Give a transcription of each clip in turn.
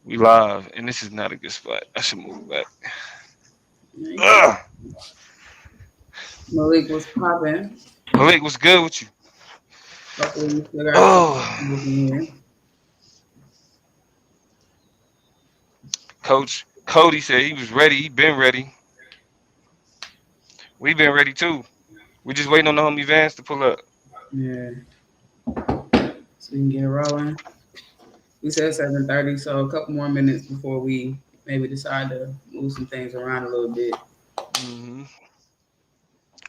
We live, and this is not a good spot. I should move back. Yeah, you good. Ugh. Malik was popping. Malik, what's good with you? Hopefully, we still got some Oh, people in here. Coach Cody said he was ready. He been ready. We been ready too. We just waiting on the homie Vance to pull up. Yeah, so we can get it rolling. We said 7:30, so a couple more minutes before we maybe decide to move some things around a little bit. hmm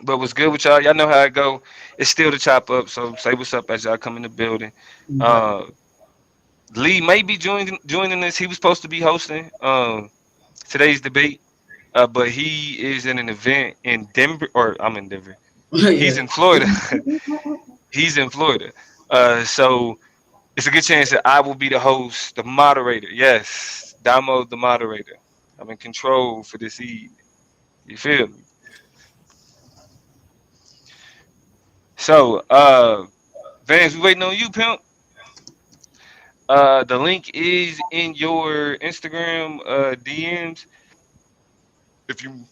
But what's good with y'all? Y'all know how it go. It's still the chop up. So say what's up as y'all come in the building. Okay. Uh, Lee may be joining us. He was supposed to be hosting today's debate, but he is in an event in Denver, or I'm in Denver. Yeah. He's in Florida. He's in Florida. So it's a good chance that I will be the host, the moderator. Yes, Damo, the moderator. I'm in control for this evening. You feel me? So, Vance, we waiting on you, pimp. The link is in your Instagram DMs. If you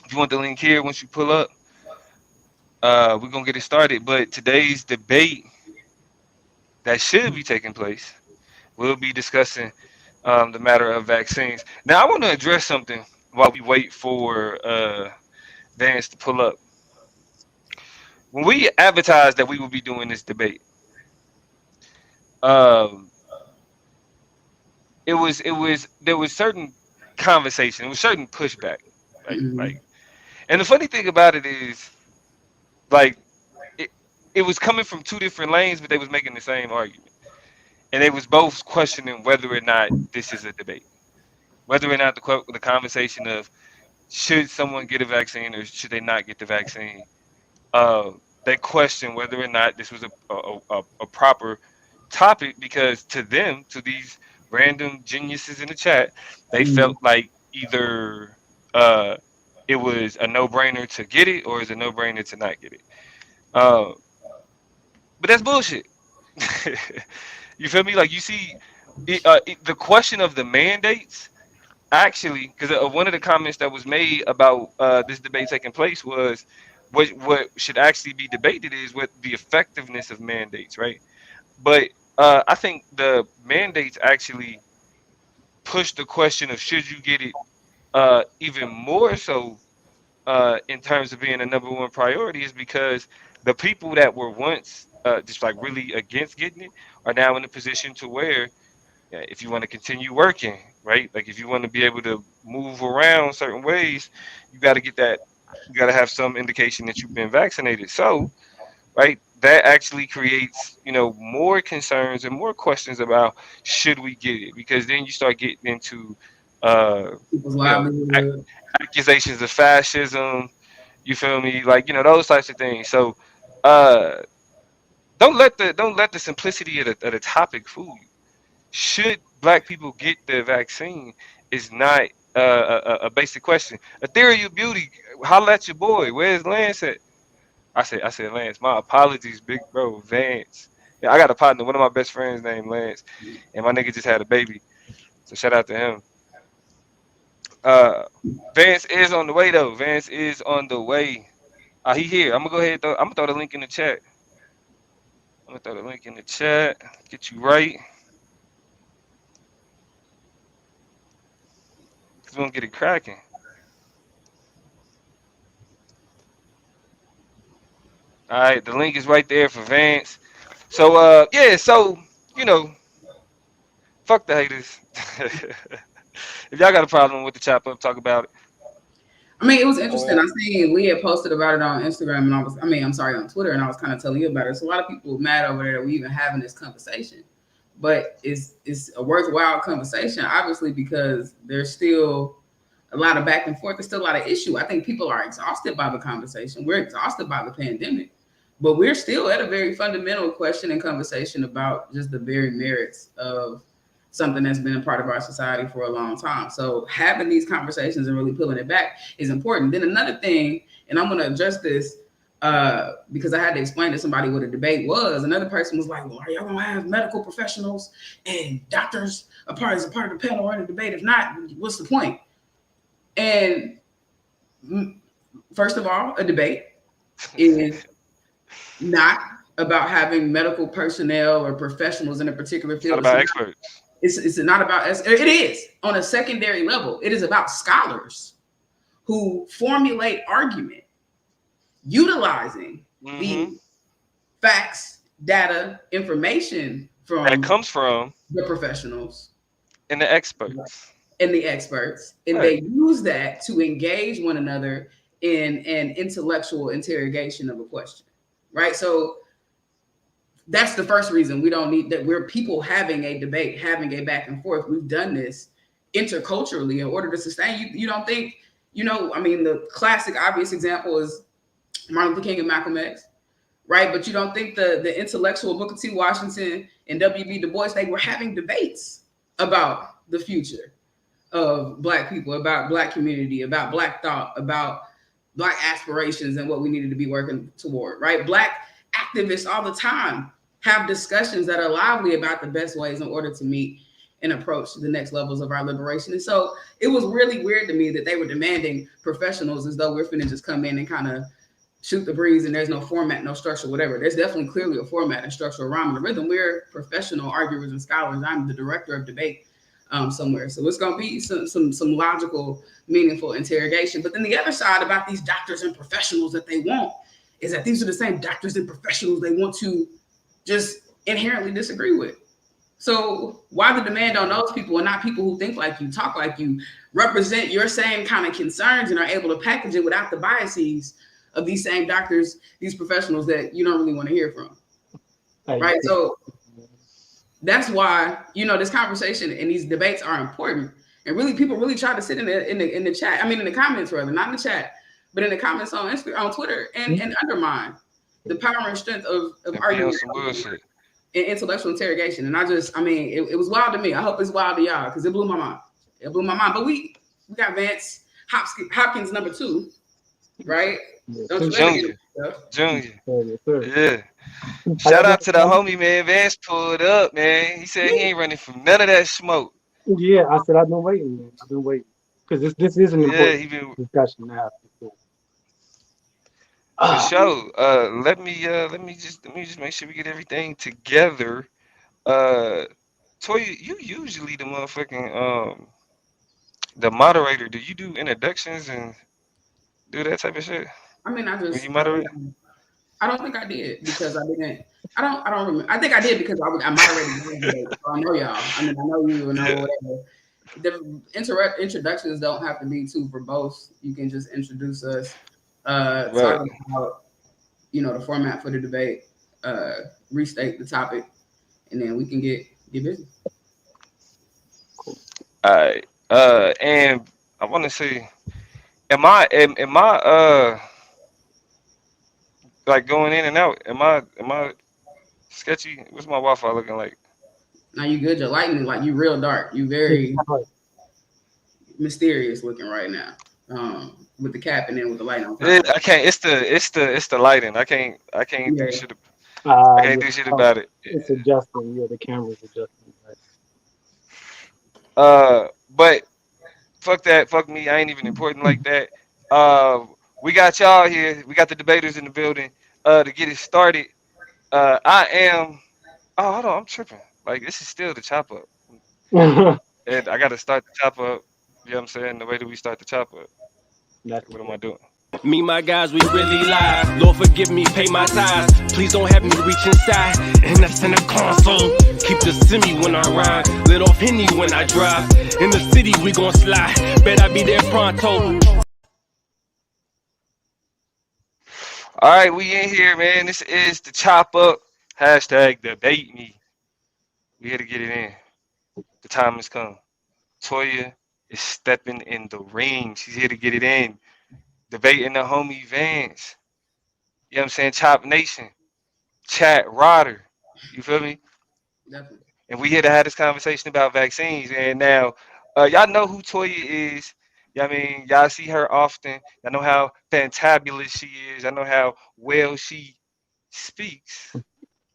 if you want the link here, once you pull up, we're gonna get it started. But today's debate that should be taking place, we'll be discussing the matter of vaccines. Now, I want to address something while we wait for Vance to pull up. When we advertised that we would be doing this debate, um, it was there was certain conversation, there was certain pushback, right? Mhm. And the funny thing about it is, like, it, it was coming from two different lanes, but they was making the same argument, and they was both questioning whether or not this is a debate, whether or not the conversation of should someone get a vaccine or should they not get the vaccine. Uh, they question whether or not this was a proper topic because to them, to these random geniuses in the chat, they Mhm. felt like either uh, it was a no-brainer to get it or it's a no-brainer to not get it. Uh, but that's bullshit. You feel me? Like you see, the question of the mandates actually, because one of the comments that was made about this debate taking place was what should actually be debated is what the effectiveness of mandates, right? But I think the mandates actually push the question of should you get it even more so in terms of being a number one priority is because the people that were once just like really against getting it are now in a position to where if you want to continue working, right? Like if you want to be able to move around certain ways, you got to get that. You got to have some indication that you've been vaccinated. So, right, that actually creates more concerns and more questions about should we get it because then you start getting into uh, People's you know ac- livelihood. accusations of fascism. You feel me? Like those types of things. So, uh, don't let the simplicity of the topic fool you. Should black people get the vaccine is not a basic question. Ethereal Beauty, holla at your boy. Where's Lance at? I said Lance. My apologies, big bro, Vance. Yeah, I got a partner, one of my best friends named Lance, and my nigga just had a baby. So shout out to him. Uh, Vance is on the way though. Vance is on the way. He here. I'm gonna go ahead. I'm gonna throw the link in the chat. I'm gonna throw the link in the chat. Get you right. Cause we're gonna get it cracking. All right, the link is right there for Vance. So yeah, so you know, fuck the haters. If y'all got a problem with the chop up, talk about it. I mean, it was interesting. I Or seen Lee had posted about it on Instagram, and I'm sorry, on Twitter, and I was kind of telling you about it. So a lot of people were mad over there that we even having this conversation, but it's a worthwhile conversation, obviously, because there's still a lot of back and forth. There's still a lot of issue. I think people are exhausted by the conversation. We're exhausted by the pandemic, but we're still at a very fundamental question and conversation about just the very merits of something that's been a part of our society for a long time. So having these conversations and really pulling it back is important. Then another thing, and I'm going to address this. because I had to explain to somebody what a debate was. Another person was like, "Well, are y'all gonna have medical professionals and doctors as a part of the panel or in a debate? If not, what's the point?" And first of all, a debate is not about having medical personnel or professionals in a particular It's not field. about experts. It's not about us. It is on a secondary level. It is about scholars who formulate argument utilizing the Mm-hmm. facts, data, information That from comes from the professionals and the experts. and the experts, and Right. they use that to engage one another in an intellectual interrogation of a question. Right. So that's the first reason we don't need that. We're people having a debate, having a back and forth. We've done this interculturally in order to sustain. You don't think, I mean, the classic obvious example is Martin Luther King and Malcolm X, right? But you don't think the intellectual Booker T. Washington and W.B. Du Bois, they were having debates about the future of Black people, about Black community, about Black thought, about Black aspirations and what we needed to be working toward, right? Black activists all the time have discussions that are lively about the best ways in order to meet and approach the next levels of our liberation. And so it was really weird to me that they were demanding professionals as though we're finna just come in and kind of shoot the breeze and there's no format, no structure, whatever. There's definitely clearly a format and structure, a rhyme and a rhythm. We're professional arguers and scholars. I'm the director of debate somewhere. So it's going to be some logical, meaningful interrogation. But then the other side about these doctors and professionals that they want is that these are the same doctors and professionals they want to just inherently disagree with. So why the demand on those people and not people who think like you, talk like you, represent your same kind of concerns and are able to package it without the biases of these same doctors, these professionals that you don't really want to hear from, right? So that's why this conversation and these debates are important. And really, people really try to sit in the chat. I mean, in the comments rather, not in the chat, but in the comments on Instagram, on Twitter, and undermine the power and strength of And be on argument some bullshit. and intellectual interrogation. And I mean, it was wild to me. I hope it's wild to y'all because it blew my mind. It blew my mind. But we got Vance Hopkins #2, right? Don't you ever Junior. get Junior. Yes, sir. Yeah. Shout out to the homie, man. Vance pulled up, man. He said he ain't running from none of that smoke. Yeah, I said I've been waiting, man. I've been waiting because this is an Yeah, important he been discussion to have. So, for sure. Let me just make sure we get everything together. Uh Toya, you usually the moderator. Do you do introductions and do that type of shit I mean, when you moderate? I don't think I did because I didn't. I don't remember. I think I did because I moderated. So I know y'all. I mean, I know you and Yeah, know whatever. The introductions don't have to be too verbose. You can just introduce us, right. talk about the format for the debate, restate the topic, and then we can get busy. All right. And I want to say, am I like going in and out? Am I sketchy? What's my Wi-Fi looking like? Now you good. Your lighting like you real dark. You very mysterious looking right now. With the cap and then with the light on top. I can't. It's the lighting. I can't Yeah, do shit. I can't yeah, do shit about it. it's adjusting. Yeah, the camera's adjusting. Right. But fuck that. Fuck me. I ain't even important like that. Uh, we got y'all here. We got the debaters in the building. To get it started. I am. Oh, hold on. I'm tripping. Like this is still the chop up, and I got to start the chop up. You know what I'm saying? The way that we start the chop up. That's What am I doing? Me, my guys, we really live. Lord, forgive me, pay my tithes. Please don't have me reach inside. And that's in the console. Keep the semi when I ride. Lit off Henny when I drive. In the city, we gon' slide. Bet I be there pronto. All right, we in here, man. This is the chop up. Hashtag debate me. We here to get it in. The time has come. Toya is stepping in the ring. She's here to get it in. Debating the homie Vance. You know what I'm saying? Chop Nation. Chat Rodder. You feel me? definitely. And we here to have this conversation about vaccines. And now, y'all know who Toya is. Yeah, I mean, y'all see her often. I know how fantabulous she is. I know how well she speaks.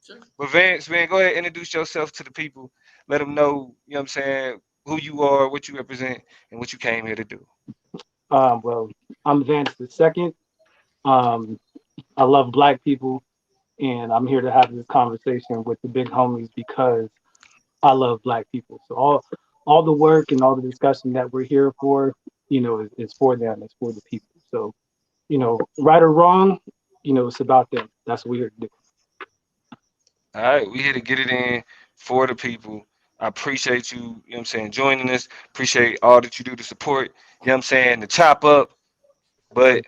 Sure. But Vance, man, go ahead, introduce yourself to the people. Let them know, you know what I'm saying, who you are, what you represent, and what you came here to do. Well, I'm Vance the second. Um, I love Black people, and I'm here to have this conversation with the big homies because I love Black people. So all the work and all the discussion that we're here for, is for them. It's for the people. So, right or wrong, it's about them. That's what we're here to do. All right, we here to get it in for the people. I appreciate you, you know what I'm saying, joining us. Appreciate all that you do to support, you know what I'm saying, the chop up. But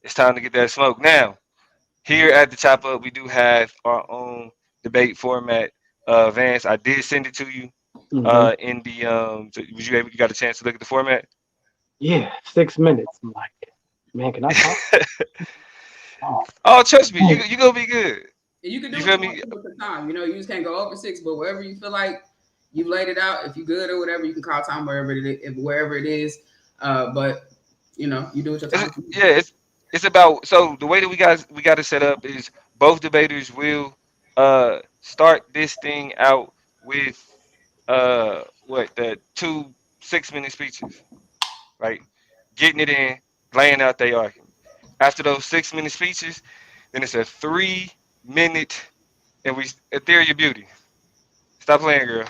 it's time to get that smoke. Now, here at the chop up, we do have our own debate format. Vance, I did send it to you Hmm. in the so was you able you got a chance to look at the format? Yeah, 6 minutes. I'm like, man, can I talk? Oh, Oh, trust me, oh, you gonna be good. And you can do You what feel you want me? to with the time. You know, you just can't go over six, but wherever you feel like you've laid it out, if you good or whatever, you can call time wherever it is. But you do what your time. Yeah, it's about so the way that we got to set up is both debaters will start this thing out with what the 2 6 minute speeches, right? Getting it in, laying out their argument. After those 6 minute speeches, then it's a 3 minute and we Ethereal Beauty. Stop playing, girl.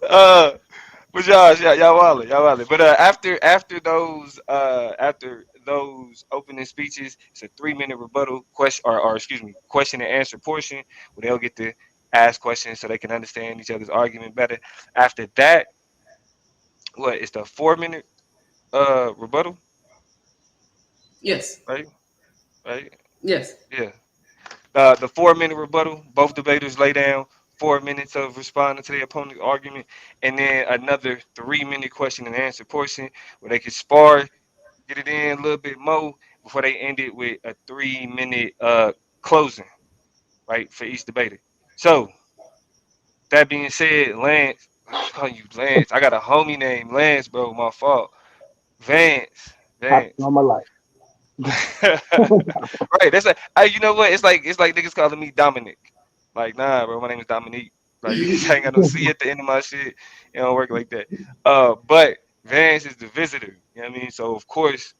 uh, but y'all wildin'. But after those opening speeches, it's a 3 minute rebuttal question or excuse me, question and answer portion where they'll get to ask questions so they can understand each other's argument better. After that, what it's the 4 minute rebuttal, Yes, right? Right? yes. Yeah. The 4 minute rebuttal, both debaters lay down 4 minutes of responding to their opponent's argument, and then another 3 minute question and answer portion where they can spar, get it in a little bit more before they end it with a 3 minute closing, right, for each debater. So that being said, Lance, I keep calling you Lance. I got a homie named Lance, bro. My fault. Vance, happened Vance. all my life. Right. That's like you know what? It's like niggas calling me Dominic. Like, nah, bro, my name is Dominique. Like niggas ain't got no C at the end of my shit. It don't work like that. But Vance is the visitor. You know what I mean? So of course,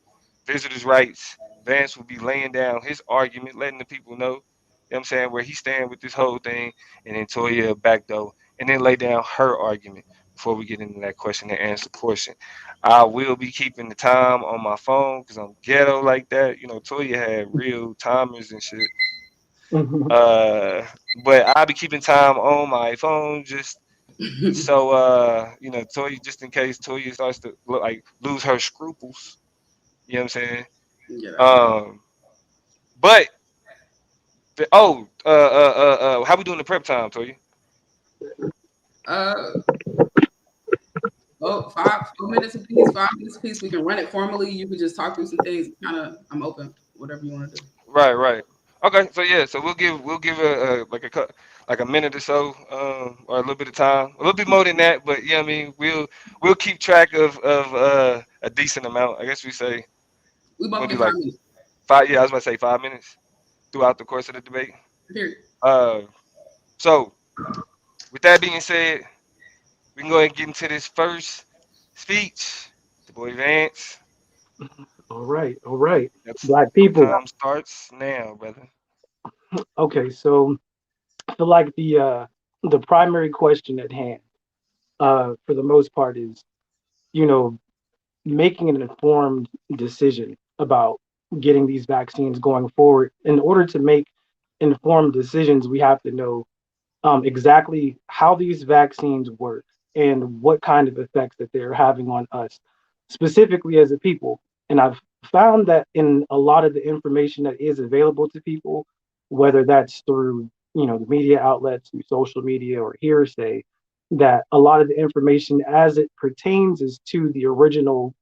visitors' rights, Vance will be laying down his argument, letting the people know, you know what I'm saying, where he stand with this whole thing, and then Toya back though, and then lay down her argument before we get into that question and answer portion. I will be keeping the time on my phone because I'm ghetto like that. You know, Toya had real timers and shit. Mhm. Uh, but I'll be keeping time on my phone just so Toya, just in case Toya starts to look like lose her scruples. You know what I'm saying? Yeah, that's right. Um, but how we doing the prep time, Toya? Uh, oh, 5 4 minutes apiece. 5 minutes apiece. We can run it formally. You can just talk through some things. Kind of, I'm open. Whatever you want to do. Right, right. Okay, so yeah, so we'll give like a minute or so, or a little bit of time, a little bit more than that, but yeah, I mean we'll keep track of a decent amount. I guess we say We we'll both do get five like minutes. five. Yeah, I was about to say 5 minutes throughout the course of the debate. Period. Uh, so with that being said, we can go ahead and get into this first speech. The boy Vance. All right, all right. That's Black your people. time starts now, brother. Okay, so I feel like the primary question at hand, for the most part, is you know making an informed decision about getting these vaccines going forward. In order to make informed decisions, we have to know exactly how these vaccines work and what kind of effects that they're having on us, specifically as a people. And I've found that in a lot of the information that is available to people, whether that's through the media outlets, through social media or hearsay, that a lot of the information as it pertains is to the original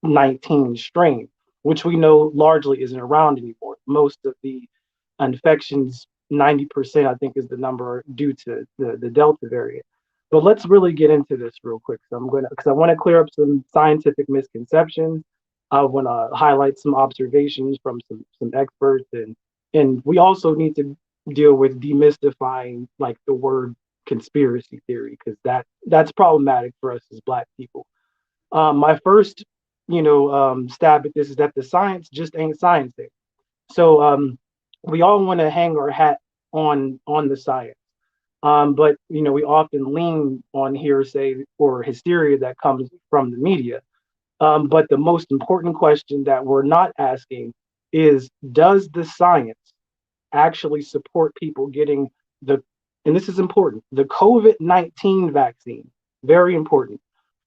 COVID-19 strain, which we know largely isn't around anymore. Most of the infections, 90%, I think, is the number due to the Delta variant. But let's really get into this real quick. So because I want to clear up some scientific misconceptions. I want to highlight some observations from some experts, and we also need to deal with demystifying like the word conspiracy theory, because that's problematic for us as Black people. My first, stab at this is that the science just ain't science. So we all want to hang our hat on the science, but we often lean on hearsay or hysteria that comes from the media. But the most important question that we're not asking is, does the science actually support people getting the, and this is important, the COVID-19 vaccine, very important,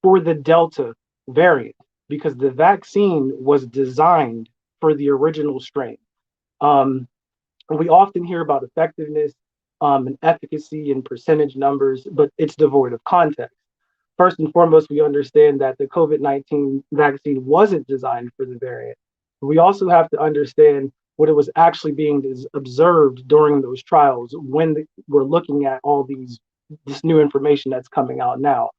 for the Delta variant, because the vaccine was designed for the original strain. Um, we often hear about effectiveness and efficacy and percentage numbers, but it's devoid of context. First and foremost, we understand that the COVID-19 vaccine wasn't designed for the variant. We also have to understand what it was actually being observed during those trials when we're looking at all this new information that's coming out now.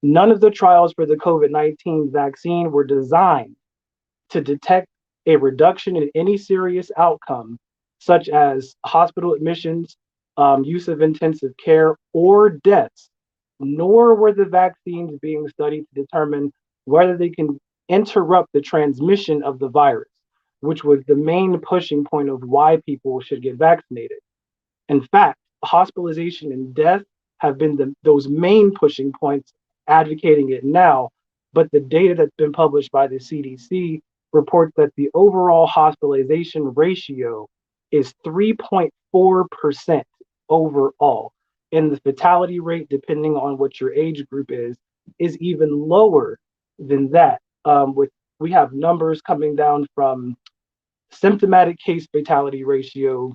None of the trials for the COVID-19 vaccine were designed to detect a reduction in any serious outcome, such as hospital admissions, use of intensive care, or deaths, nor were the vaccines being studied to determine whether they can interrupt the transmission of the virus, which was the main pushing point of why people should get vaccinated. In fact, hospitalization and death have been those main pushing points advocating it now, but the data that's been published by the CDC reports that the overall hospitalization ratio is 3.4% overall. And the fatality rate, depending on what your age group is even lower than that. We have numbers coming down from symptomatic case fatality ratio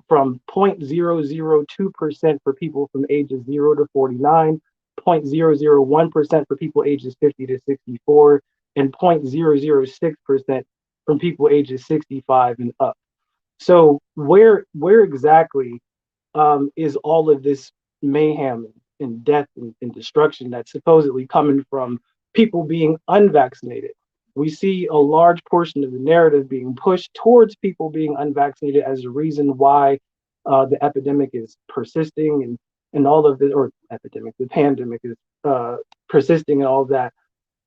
from 0.002% for people from ages 0 to 49, 0.001% for people ages 50 to 64, and 0.006% from people ages 65 and up. So where exactly is all of this mayhem and death and destruction that's supposedly coming from people being unvaccinated? We see a large portion of the narrative being pushed towards people being unvaccinated as a reason why the epidemic is persisting, and all of the, or epidemic, the pandemic is persisting and all of that.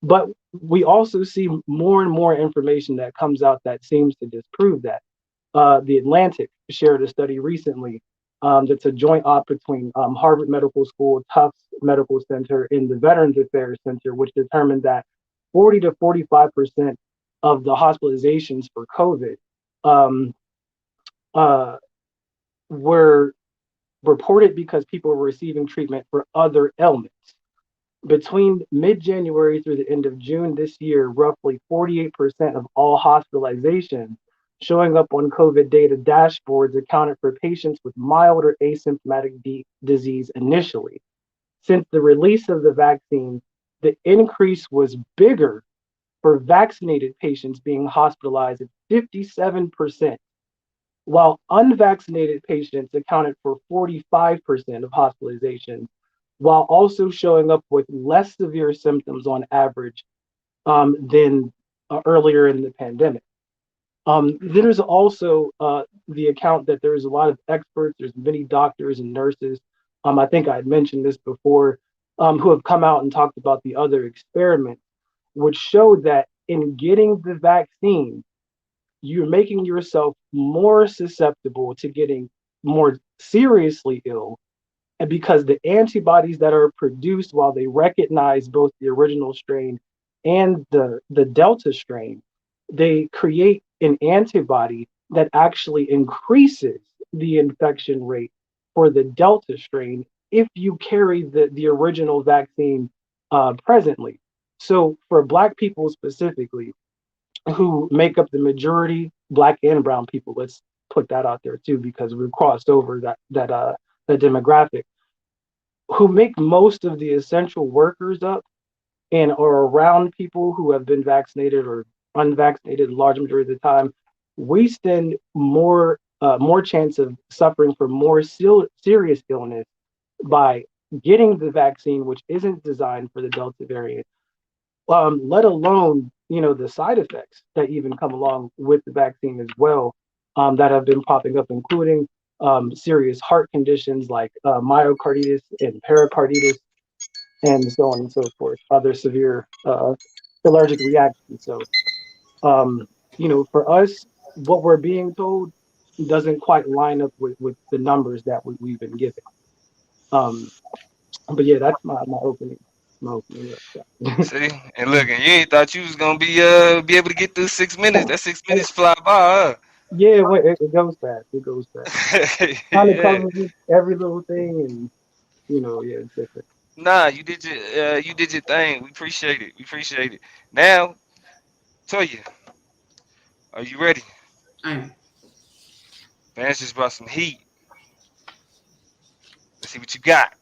But we also see more and more information that comes out that seems to disprove that. The Atlantic shared a study recently that's a joint op between Harvard Medical School, Tufts Medical Center, and the Veterans Affairs Center, which determined that 40 to 45% of the hospitalizations for COVID um, uh, were reported because people were receiving treatment for other ailments. Between mid-January through the end of June this year, roughly 48% of all hospitalizations showing up on COVID data dashboards accounted for patients with mild or asymptomatic disease initially. Since the release of the vaccine, the increase was bigger for vaccinated patients being hospitalized at 57%, while unvaccinated patients accounted for 45% of hospitalizations, while also showing up with less severe symptoms on average than earlier in the pandemic. There's also the account that there's a lot of experts, there's many doctors and nurses, I think I had mentioned this before, who have come out and talked about the other experiments, which show that in getting the vaccine, you're making yourself more susceptible to getting more seriously ill. And because the antibodies that are produced while they recognize both the original strain and the Delta strain, they create an antibody that actually increases the infection rate for the Delta strain if you carry the original vaccine presently. So for Black people specifically, who make up the majority, Black and brown people, let's put that out there too, because we've crossed over that demographic, who make most of the essential workers up and are around people who have been vaccinated or unvaccinated a large majority of the time, we stand more chance of suffering from more serious illness by getting the vaccine, which isn't designed for the Delta variant, let alone, the side effects that even come along with the vaccine as well, that have been popping up, including serious heart conditions like myocarditis and pericarditis, and so on and so forth, other severe allergic reactions. So, for us, what we're being told doesn't quite line up with the numbers that we've been given. Um, but yeah, that's my opening. My opening. See, and look, and you ain't thought you was gonna be able to get through 6 minutes. That 6 minutes fly by, Yeah, wait, it goes fast. It goes fast. huh? Kind of Yeah. covers every little thing, and yeah, it's different. Nah, you did your thing. We appreciate it. We appreciate it. Now, Toya, are you ready? I am. Vance just brought some heat. Let's see what you got.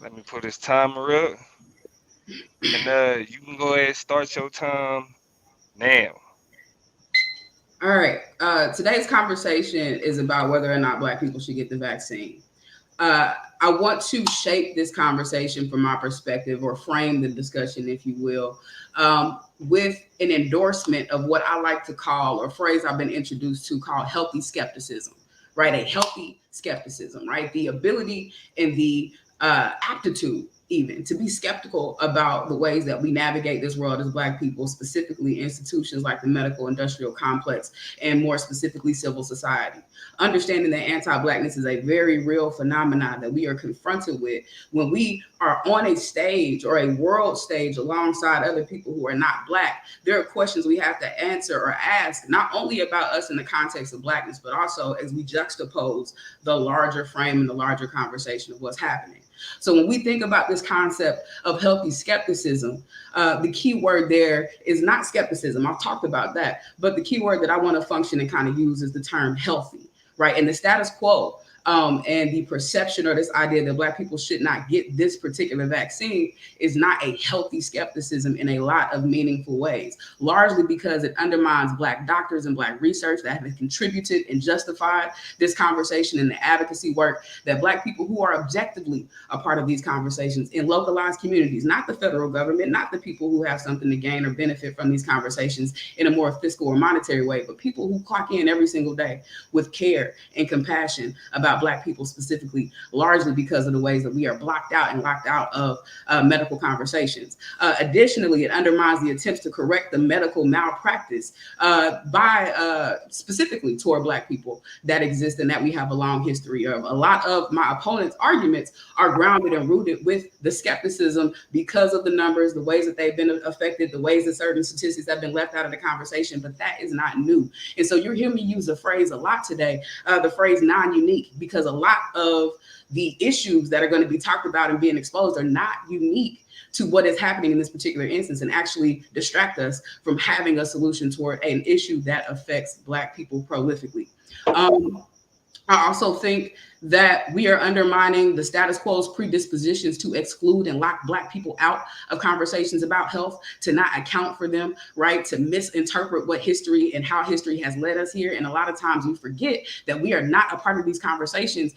Let me put this timer up, and you can go ahead and start your time now. All right. Today's conversation is about whether or not Black people should get the vaccine. I want to shape this conversation from my perspective, or frame the discussion, if you will, with an endorsement of what I like to call, or phrase I've been introduced to, called healthy skepticism, right? A healthy skepticism, right? The ability and the aptitude, even, to be skeptical about the ways that we navigate this world as Black people, specifically institutions like the medical industrial complex, and more specifically civil society. Understanding that anti-Blackness is a very real phenomenon that we are confronted with when we are on a stage, or a world stage, alongside other people who are not Black. There are questions we have to answer or ask, not only about us in the context of Blackness, but also as we juxtapose the larger frame and the larger conversation of what's happening. So when we think about this concept of healthy skepticism, the key word there is not skepticism. I've talked about that. But the key word that I want to function and kind of use is the term healthy, right? And the status quo, and the perception, or this idea that Black people should not get this particular vaccine, is not a healthy skepticism in a lot of meaningful ways, largely because it undermines Black doctors and Black research that have contributed and justified this conversation, and the advocacy work that Black people who are objectively a part of these conversations in localized communities, not the federal government, not the people who have something to gain or benefit from these conversations in a more fiscal or monetary way, but people who clock in every single day with care and compassion about Black people specifically, largely because of the ways that we are blocked out and locked out of medical conversations. Additionally, it undermines the attempts to correct the medical malpractice by specifically toward Black people that exist and that we have a long history of. A lot of my opponent's arguments are grounded and rooted with the skepticism because of the numbers, the ways that they've been affected, the ways that certain statistics have been left out of the conversation, but that is not new. And so you'll hear me use the phrase a lot today, the phrase non-unique, because a lot of the issues that are going to be talked about and being exposed are not unique to what is happening in this particular instance, and actually distract us from having a solution toward an issue that affects Black people prolifically. I also think that we are undermining the status quo's predispositions to exclude and lock Black people out of conversations about health, to not account for them, right? To misinterpret what history and how history has led us here. And a lot of times we forget that we are not a part of these conversations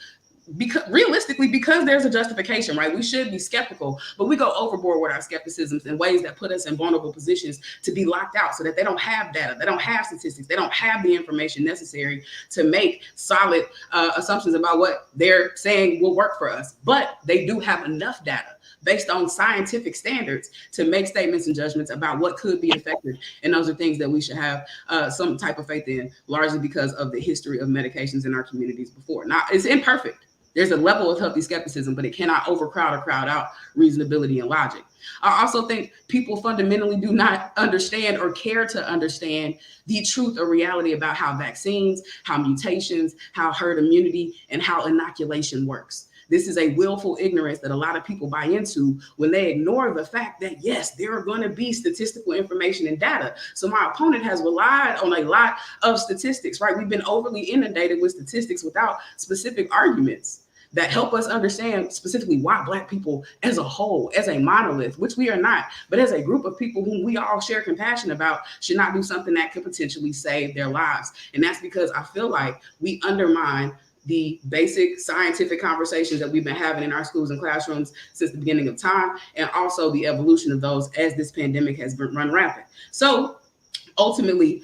because realistically, because there's a justification, right? We should be skeptical, but we go overboard with our skepticisms in ways that put us in vulnerable positions to be locked out, so that they don't have data, they don't have statistics, they don't have the information necessary to make solid assumptions about what they're saying will work for us. But they do have enough data based on scientific standards to make statements and judgments about what could be effective. And those are things that we should have some type of faith in, largely because of the history of medications in our communities before. Now, it's imperfect. There's a level of healthy skepticism, but it cannot overcrowd or crowd out reasonability and logic. I also think people fundamentally do not understand or care to understand the truth or reality about how vaccines, how mutations, how herd immunity, and how inoculation works. This is a willful ignorance that a lot of people buy into when they ignore the fact that, yes, there are going to be statistical information and data. So my opponent has relied on a lot of statistics, right? We've been overly inundated with statistics without specific arguments that help us understand specifically why Black people as a whole, as a monolith, which we are not, but as a group of people whom we all share compassion about, should not do something that could potentially save their lives. And that's because I feel like we undermine the basic scientific conversations that we've been having in our schools and classrooms since the beginning of time, and also the evolution of those as this pandemic has been run rampant. So ultimately,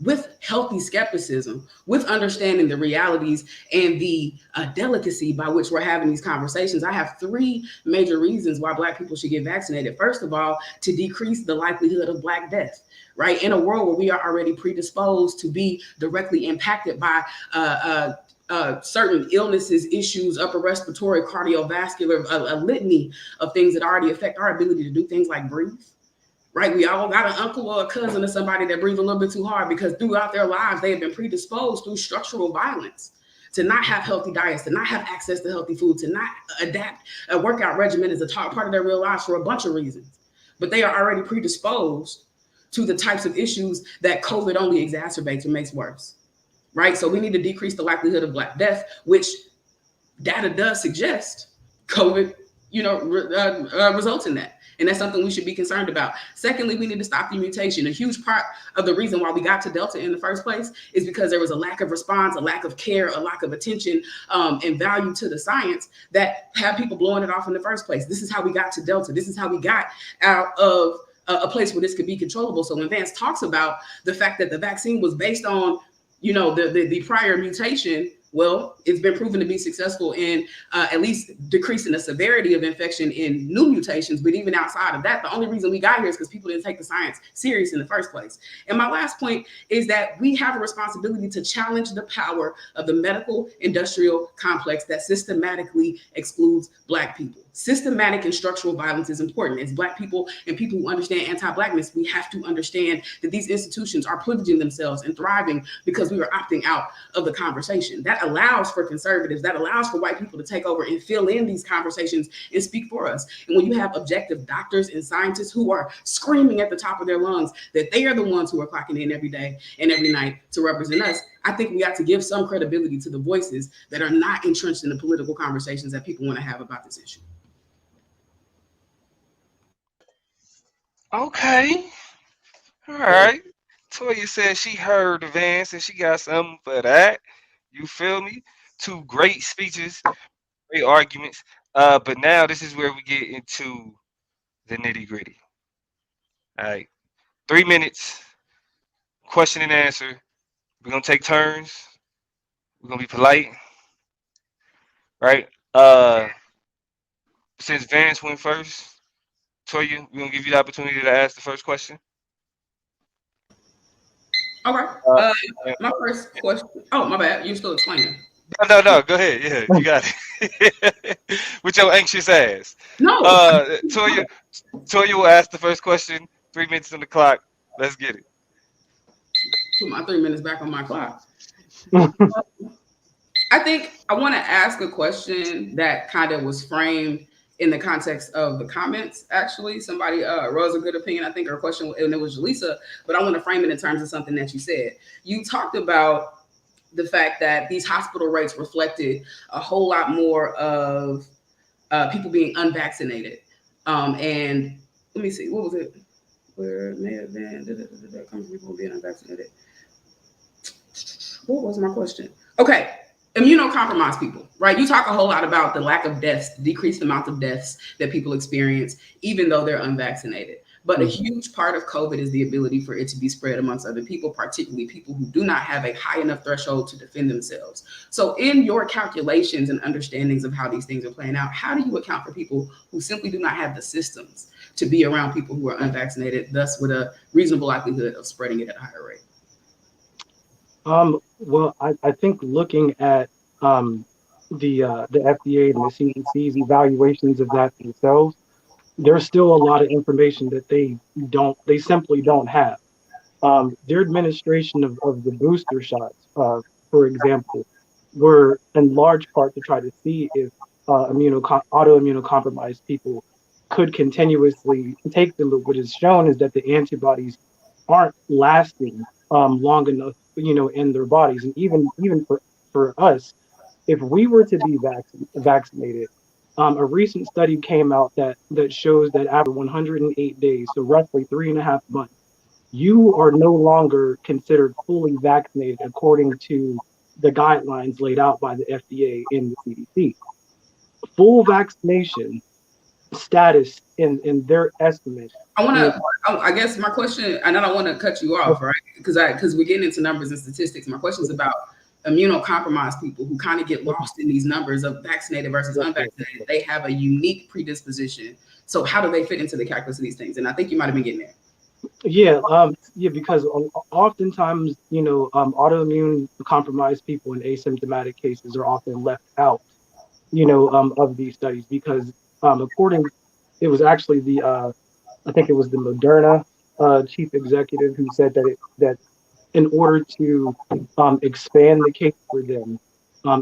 with healthy skepticism, with understanding the realities and the delicacy by which we're having these conversations, I have three major reasons why Black people should get vaccinated. First of all, to decrease the likelihood of Black death. Right, in a world where we are already predisposed to be directly impacted by certain illnesses, issues, upper respiratory, cardiovascular, a litany of things that already affect our ability to do things like breathe. Right, we all got an uncle or a cousin or somebody that breathes a little bit too hard because throughout their lives they have been predisposed through structural violence to not have healthy diets, to not have access to healthy food, to not adapt a workout regimen as a part of their real lives for a bunch of reasons. But they are already predisposed to the types of issues that COVID only exacerbates or makes worse. Right, so we need to decrease the likelihood of Black death, which data does suggest COVID, results in that. And that's something we should be concerned about. Secondly, we need to stop the mutation. A huge part of the reason why we got to Delta in the first place is because there was a lack of response, a lack of care, a lack of attention, and value to the science that had people blowing it off in the first place. This is how we got to Delta. This is how we got out of a place where this could be controllable. So when Vance talks about the fact that the vaccine was based on, the prior mutation, well, it's been proven to be successful in at least decreasing the severity of infection in new mutations. But even outside of that, the only reason we got here is because people didn't take the science serious in the first place. And my last point is that we have a responsibility to challenge the power of the medical industrial complex that systematically excludes Black people. Systematic and structural violence is important. As Black people and people who understand anti-Blackness, we have to understand that these institutions are privileging themselves and thriving because we are opting out of the conversation. That allows for conservatives, that allows for white people to take over and fill in these conversations and speak for us. And when you have objective doctors and scientists who are screaming at the top of their lungs that they are the ones who are clocking in every day and every night to represent us, I think we have to give some credibility to the voices that are not entrenched in the political conversations that people want to have about this issue. Okay. All right. Toya said she heard the Vance and she got something for that. You feel me? Two great speeches, great arguments. But now this is where we get into the nitty gritty. All right. 3 minutes, question and answer. We're gonna take turns. We're gonna be polite, right? Since Vance went first, Toya, we're gonna give you the opportunity to ask the first question. All right. Uh, yeah. My first question. Oh, my bad. You're still explaining. No. Go ahead. Yeah, you got it. With your anxious ass. No. Toya, Toya will ask the first question. 3 minutes on the clock. Let's get it. Put my 3 minutes back on my clock. I think I want to ask a question that kind of was framed in the context of the comments. Actually, somebody rose a good opinion, I think, or a question, and it was Jaleesa, but I want to frame it in terms of something that you said. You talked about the fact that these hospital rates reflected a whole lot more of people being unvaccinated. And let me see, what was it? Where it may have been, comes from people being unvaccinated. What was my question? Okay. Immunocompromised people, right? You talk a whole lot about the lack of deaths, decreased amount of deaths that people experience, even though they're unvaccinated. But a huge part of COVID is the ability for it to be spread amongst other people, particularly people who do not have a high enough threshold to defend themselves. So in your calculations and understandings of how these things are playing out, how do you account for people who simply do not have the systems to be around people who are unvaccinated, thus with a reasonable likelihood of spreading it at a higher rate? Well, I think looking at the FDA and the CDC's evaluations of that themselves, there's still a lot of information that they simply don't have. Their administration of the booster shots, for example, were in large part to try to see if autoimmunocompromised people could continuously take them. But what is shown is that the antibodies aren't lasting long enough, in their bodies. And even for us, if we were to be vaccinated, a recent study came out that shows that after 108 days, so roughly 3.5 months, you are no longer considered fully vaccinated according to the guidelines laid out by the FDA and the CDC. Full vaccination status in their estimate I want is to. I guess my question, and I don't want to cut you off, right? Because we're getting into numbers and statistics. My question is about immunocompromised people who kind of get lost in these numbers of vaccinated versus unvaccinated. They have a unique predisposition. So how do they fit into the calculus of these things? And I think you might have been getting there. yeah, because oftentimes, autoimmune compromised people in asymptomatic cases are often left out, of these studies because according, it was actually I think it was the Moderna chief executive who said that in order to expand the case for them,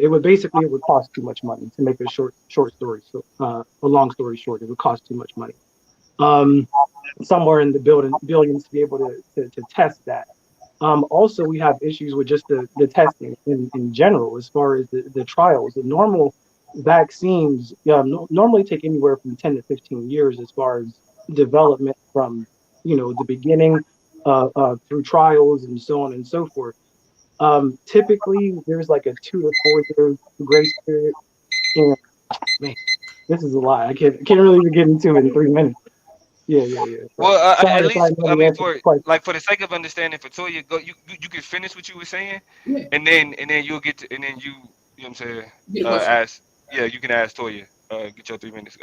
it would cost too much money to make a short story. So a long story short, it would cost too much money. Um, Somewhere in the billions to be able to test that. Also, we have issues with just the testing in general, as far as the trials. The normal vaccines normally take anywhere from 10 to 15 years as far as development from, the beginning through trials and so on and so forth. Typically, there's like a 2 to 4 year grace period. And man, this is a lot. I can't really even get into it in 3 minutes. Yeah. Well, at Sorry if I least know I the mean, answer to for the question. like for the sake of understanding for Toya, go you can finish what you were saying, Yeah, and then you'll get to, and then you know what I'm saying, good question. ask, yeah, you can ask Toya, get your 3 minutes,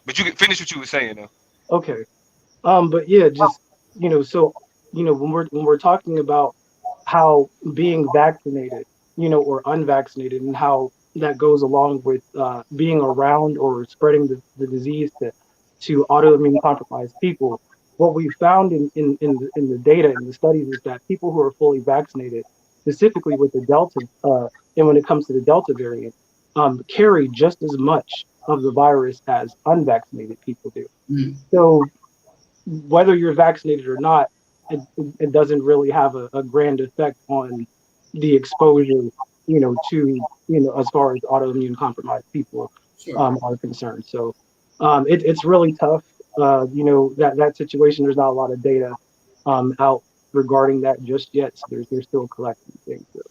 but you can finish what you were saying though. Okay. But yeah, just so when we're talking about how being vaccinated, or unvaccinated, and how that goes along with being around or spreading the disease to autoimmune compromised people. What we found in the data and the studies is that people who are fully vaccinated, specifically with the Delta, and when it comes to the Delta variant, carry just as much of the virus as unvaccinated people do. Mm. So whether you're vaccinated or not, it doesn't really have a grand effect on the exposure, to, as far as autoimmune compromised people Sure. are concerned. So it's really tough. That situation, there's not a lot of data out regarding that just yet. So they're still collecting things. So.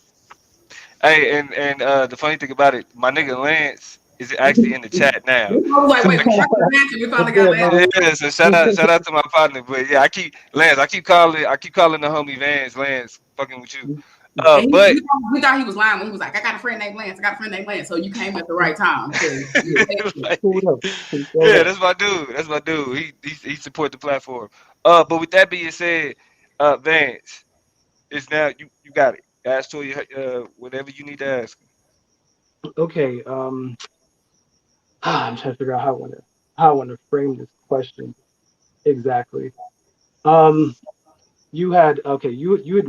Hey, and the funny thing about it, my nigga Lance is actually in the chat I now. was like, So wait, we got the answer. We finally What's got good, Lance. brother? yeah, so shout out to my partner. But yeah, I keep calling the homie Lance, fucking with you. And But we thought he was lying when he was like, I got a friend named Lance. I got a friend named Lance. So you came at the right time because like, Pulled up. He showed yeah, up. that's my dude. That's my dude. He support the platform. But with that being said, Vance, it's now you got it. Ask Toya whatever you need to ask. Okay. I'm trying to figure out how I want to frame this question exactly. Um, you had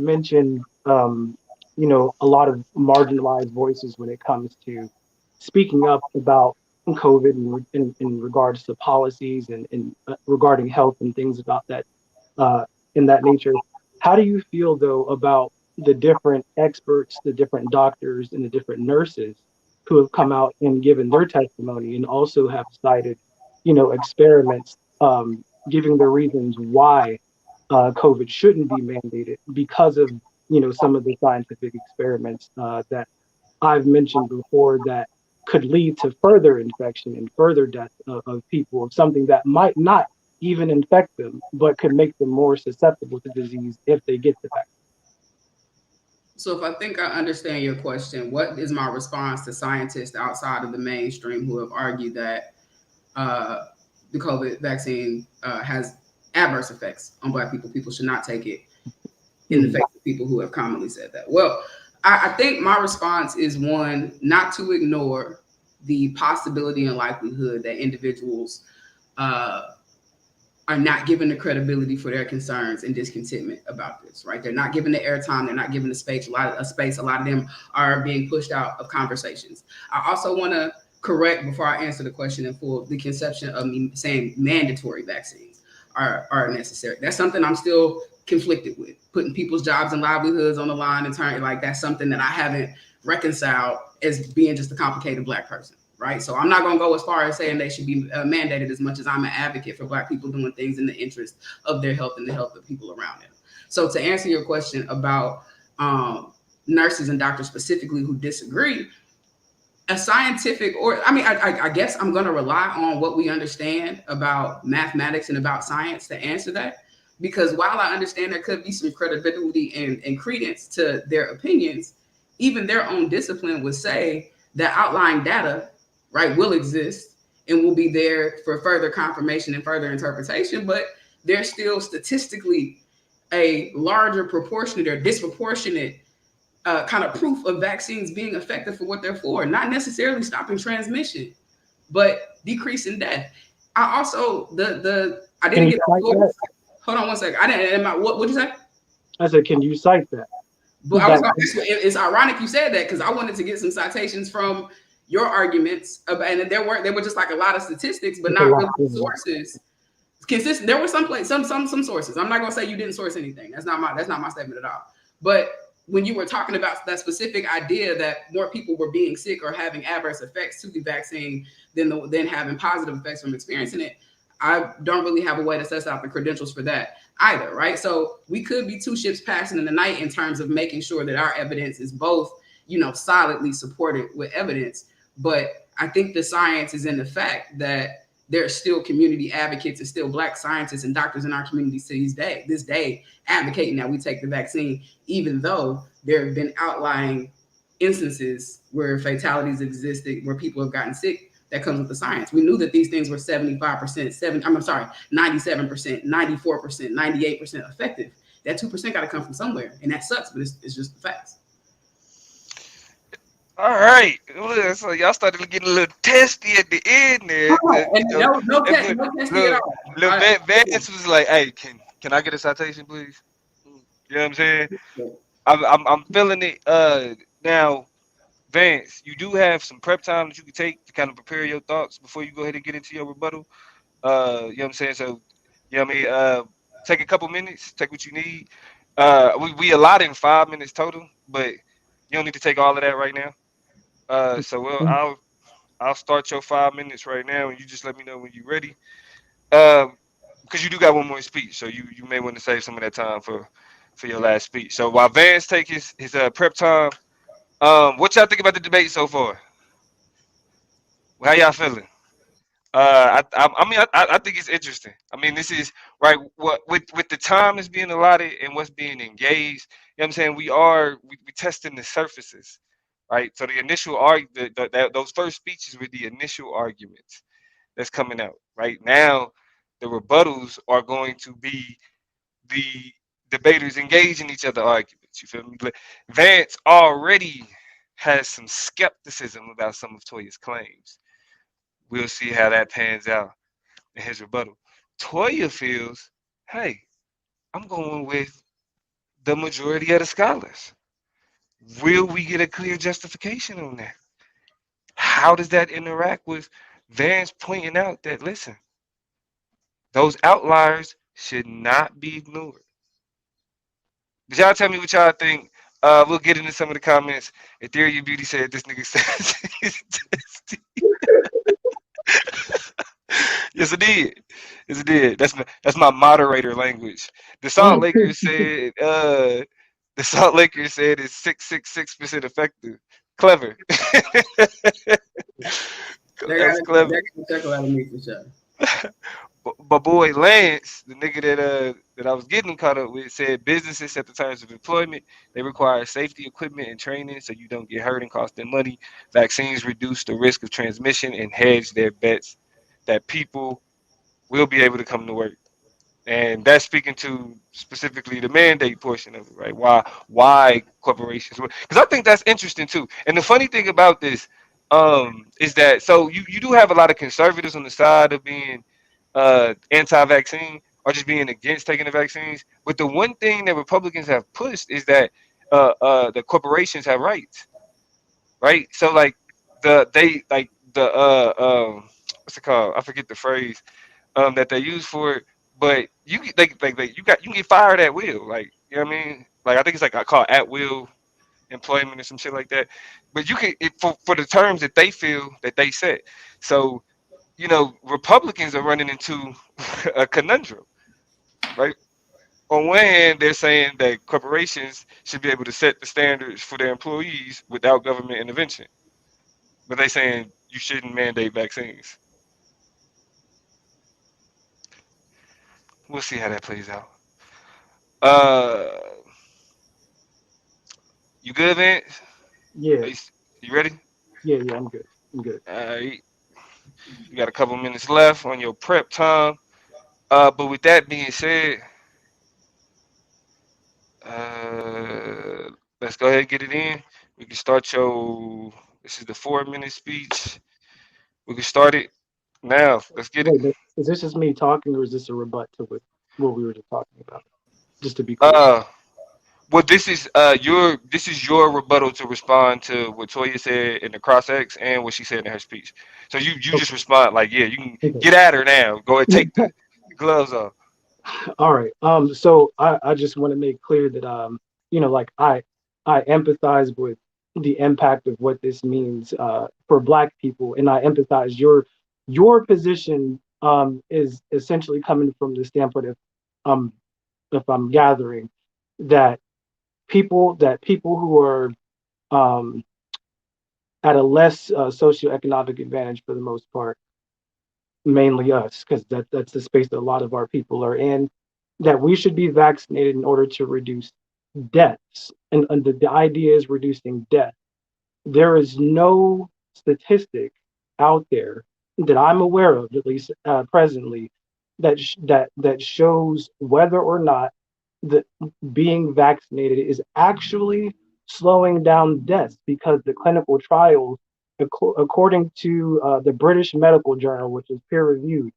mentioned a lot of marginalized voices when it comes to speaking up about COVID in regards to policies and regarding health and things about that in that nature. How do you feel though about the different experts, the different doctors, and the different nurses who have come out and given their testimony and also have cited, experiments, giving the reasons why COVID shouldn't be mandated because of some of the scientific experiments that I've mentioned before that could lead to further infection and further death of people of something that might not even infect them, but could make them more susceptible to disease if they get the vaccine. so if I think I understand your question, what is my response to scientists outside of the mainstream who have argued that uh, the COVID vaccine has adverse effects on Black people? People should not take it in the Mhm. face of people who have commonly said that. Well, I think my response is one, not to ignore the possibility and likelihood that individuals uh, are not given the credibility for their concerns and discontentment about this, right? They're not given the airtime, they're not given the space. A lot of them are being pushed out of conversations. I also want to correct before I answer the question in full the conception of me saying mandatory vaccines are necessary. That's something I'm still conflicted with. Putting people's jobs and livelihoods on the line and turning like that's something that I haven't reconciled as being just a complicated Black person. Right. So I'm not going to go as far as saying they should be mandated as much as I'm an advocate for Black people doing things in the interest of their health and the health of people around them. So to answer your question about nurses and doctors specifically who disagree, a scientific, or I mean, I guess I'm going to rely on what we understand about mathematics and about science to answer that. Because while I understand there could be some credibility and credence to their opinions, even their own discipline would say that outlying data, right, will exist and will be there for further confirmation and further interpretation. But there's still statistically a larger proportionate or disproportionate kind of proof of vaccines being effective for what they're for, not necessarily stopping transmission, but decreasing death. I also I Can didn't you get cite that? hold on one second. I didn't. What did you say? I said, can you cite that? But I was That going to. It's ironic you said that because I wanted to get some citations from your arguments about, and they were just like a lot of statistics, but it's a not lot. really sources. Consistent. There were some sources. I'm not going to say you didn't source anything. That's not my statement at all. But when you were talking about that specific idea that more people were being sick or having adverse effects to the vaccine than having positive effects from experiencing it, I don't really have a way to suss out the credentials for that either, right? So we could be two ships passing in the night in terms of making sure that our evidence is both, solidly supported with evidence. But I think the science is in the fact that there are still community advocates and still Black scientists and doctors in our community to this day advocating that we take the vaccine, even though there have been outlying instances where fatalities existed, where people have gotten sick. That comes with the science. We knew that these things were 75%, 97%, 94%, 98% effective. That 2% got to come from somewhere, and that sucks, but it's just the facts. All right. So y'all started getting a little testy at the end there. And no testing at Look, all. Vance was like, "Hey, can I get a citation, please?" You know what I'm saying? I'm feeling it. Now, Vance, you do have some prep time that you can take to kind of prepare your thoughts before you go ahead and get into your rebuttal. You know what I'm saying? So, you know what I mean? Take a couple minutes, take what you need. We allotting 5 minutes total, but you don't need to take all of that right now. So I'll start your 5 minutes right now, and you just let me know when you're ready. Because you do got one more speech, so you may want to save some of that time for your last speech. So while Vance take his prep time, what y'all think about the debate so far? How y'all feeling? I think it's interesting. I mean, this is right. What with the time that's being allotted and what's being engaged. You know what I'm saying? We testing the surfaces, right? So the initial those first speeches were the initial arguments that's coming out. Right now, the rebuttals are going to be the debaters engaging each other arguments. You feel me? But Vance already has some skepticism about some of Toya's claims. We'll see how that pans out in his rebuttal. Toya feels, hey, I'm going with the majority of the scholars. Will we get a clear justification on that? How does that interact with Vance pointing out that, listen, those outliers should not be ignored? But y'all tell me what y'all think. We'll get into some of the comments. Ethereum Beauty said this nigga says he's testy. Yes, it did. Yes, it did. That's my moderator language. The Salt Lakers said the Salt Lakers said it's 666% effective. Clever. That's clever. They're gonna check out of me for sure. But boy, Lance, the nigga that I was getting caught up with, said businesses set the terms of employment. They require safety equipment and training so you don't get hurt and cost them money. Vaccines reduce the risk of transmission and hedge their bets that people will be able to come to work. And that's speaking to specifically the mandate portion of it, right? Why corporations? Because I think that's interesting too. And the funny thing about this is that so you do have a lot of conservatives on the side of being anti-vaccine or just being against taking the vaccines. But the one thing that Republicans have pushed is that the corporations have rights, right? So like what's it called? I forget the phrase that they use for it, but you can get fired at will, like you know what I mean? Like I think it's like I call it at will employment or some shit like that. But you can for the terms that they feel that they set. So Republicans are running into a conundrum, right? On one hand, they're saying that corporations should be able to set the standards for their employees without government intervention, but they're saying you shouldn't mandate vaccines. We'll see how that plays out. Uh, you good, Vance? Yeah, Are you ready? yeah, I'm good. I'm good. You got a couple minutes left on your prep time. But with that being said, uh, let's go ahead and get it in. We can start your. This is the 4 minute speech. We can start it now. Let's get it. Wait, but is this just me talking, or is this a rebut to what we were just talking about? Just to be clear. Uh, well, this is your rebuttal to respond to what Toya said in the cross X and what she said in her speech. So you just Okay. respond like, yeah, you can Okay. get at her now. Go ahead, take the gloves off. All right. So I just want to make clear that like I empathize with the impact of what this means for Black people, and I empathize your position is essentially coming from the standpoint of um if I'm gathering that people who are um at a less socioeconomic advantage for the most part, mainly us, because that's the space that a lot of our people are in, that we should be vaccinated in order to reduce deaths. And the idea is reducing death. There is no statistic out there that I'm aware of, at least presently, that shows whether or not the being vaccinated is actually slowing down deaths, because the clinical trials, according to the British Medical Journal, which is peer reviewed,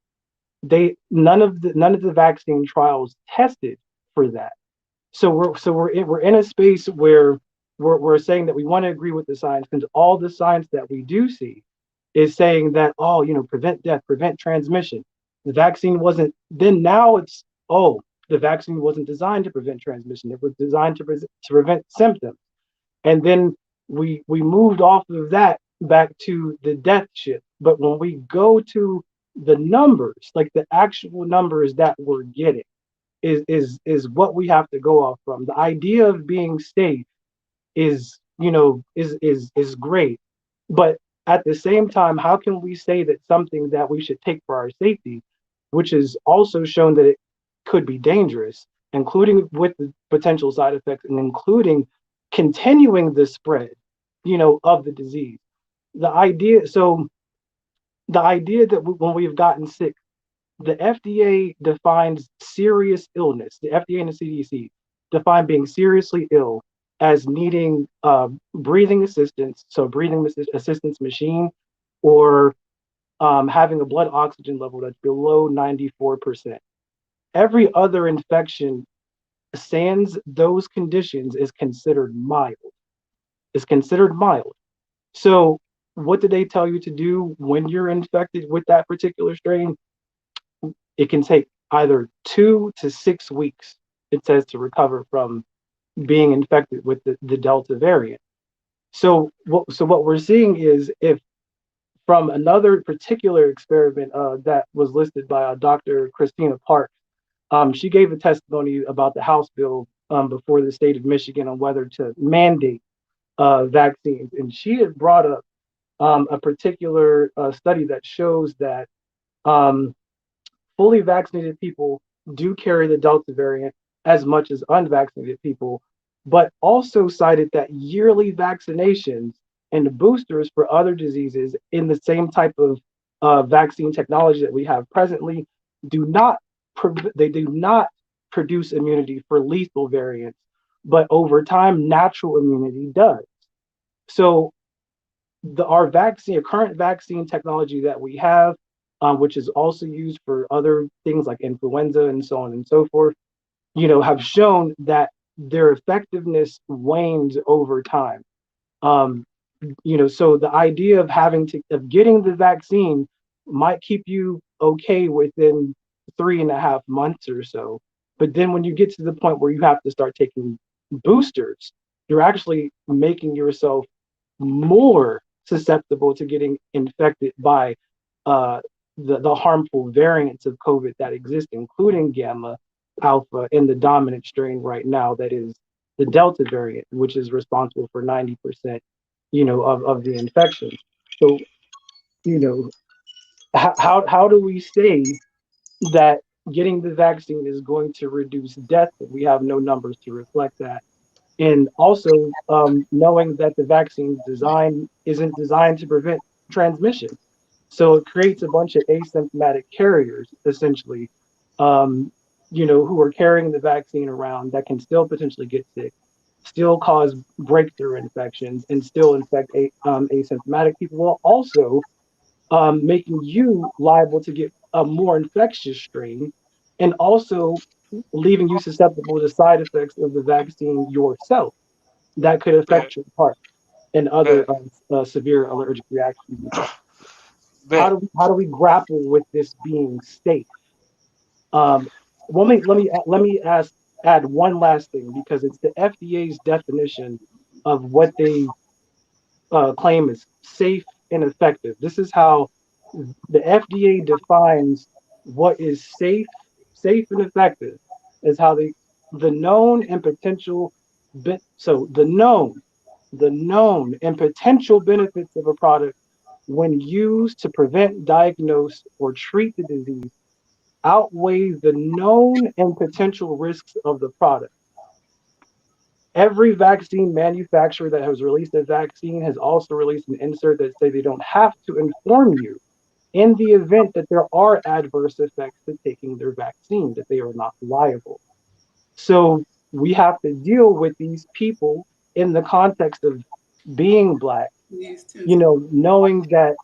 they none of the vaccine trials tested for that. We're in a space where we're saying that we want to agree with the science, because all the science that we do see is saying that, oh, prevent death, prevent transmission. The vaccine wasn't, then now it's, oh, the vaccine wasn't designed to prevent transmission. It was designed to prevent symptoms. And then we moved off of that back to the death ship. But when we go to the numbers, like the actual numbers that we're getting, is what we have to go off from. The idea of being safe is great, but at the same time, how can we say that something that we should take for our safety, which is also shown that it could be dangerous, including with the potential side effects and including continuing the spread, of the disease. The idea that when we've gotten sick, the FDA defines serious illness. The FDA and the CDC define being seriously ill as needing breathing assistance, so breathing assistance machine, or having a blood oxygen level that's below 94%. Every other infection, sans those conditions, is considered mild. Is considered mild. So, what do they tell you to do when you're infected with that particular strain? It can take either 2 to 6 weeks, it says, to recover from being infected with the Delta variant. So what we're seeing is, if from another particular experiment that was listed by Dr. Christina Park, she gave a testimony about the House bill before the state of Michigan on whether to mandate vaccines. And she had brought up a particular study that shows that um, fully vaccinated people do carry the Delta variant as much as unvaccinated people, but also cited that yearly vaccinations and boosters for other diseases in the same type of vaccine technology that we have presently do not they do not produce immunity for lethal variants, but over time natural immunity does. So our current vaccine technology that we have, which is also used for other things like influenza and so on and so forth, have shown that their effectiveness wanes over time. Um, so the idea of getting the vaccine might keep you okay within 3.5 months or so, but then when you get to the point where you have to start taking boosters, you're actually making yourself more susceptible to getting infected by uh, the harmful variants of COVID that exist, including gamma alpha and the dominant strain right now that is the Delta variant, which is responsible for 90%, of the infections. So, you know, how do we say that getting the vaccine is going to reduce death if we have no numbers to reflect that? And also knowing that the vaccine's design isn't designed to prevent transmission. So it creates a bunch of asymptomatic carriers, essentially, um, who are carrying the vaccine around that can still potentially get sick, still cause breakthrough infections, and still infect asymptomatic people, while also making you liable to get a more infectious strain, and also leaving you susceptible to side effects of the vaccine yourself that could Bet, affect your heart and other bet, severe allergic reactions and stuff. How bet. do we grapple with this being safe? Um, let me add one last thing because it's the FDA's definition of what they claim is safe and effective. This is how the FDA defines what is safe and effective. Is how the known and potential so the known and potential benefits of a product when used to prevent, diagnose, or treat the disease outweigh the known and potential risks of the product. Every vaccine manufacturer that has released a vaccine has also released an insert that say they don't have to inform you in the event that there are adverse effects to taking their vaccine, that they are not liable. So we have to deal with these people in the context of being Black, These tend to knowing that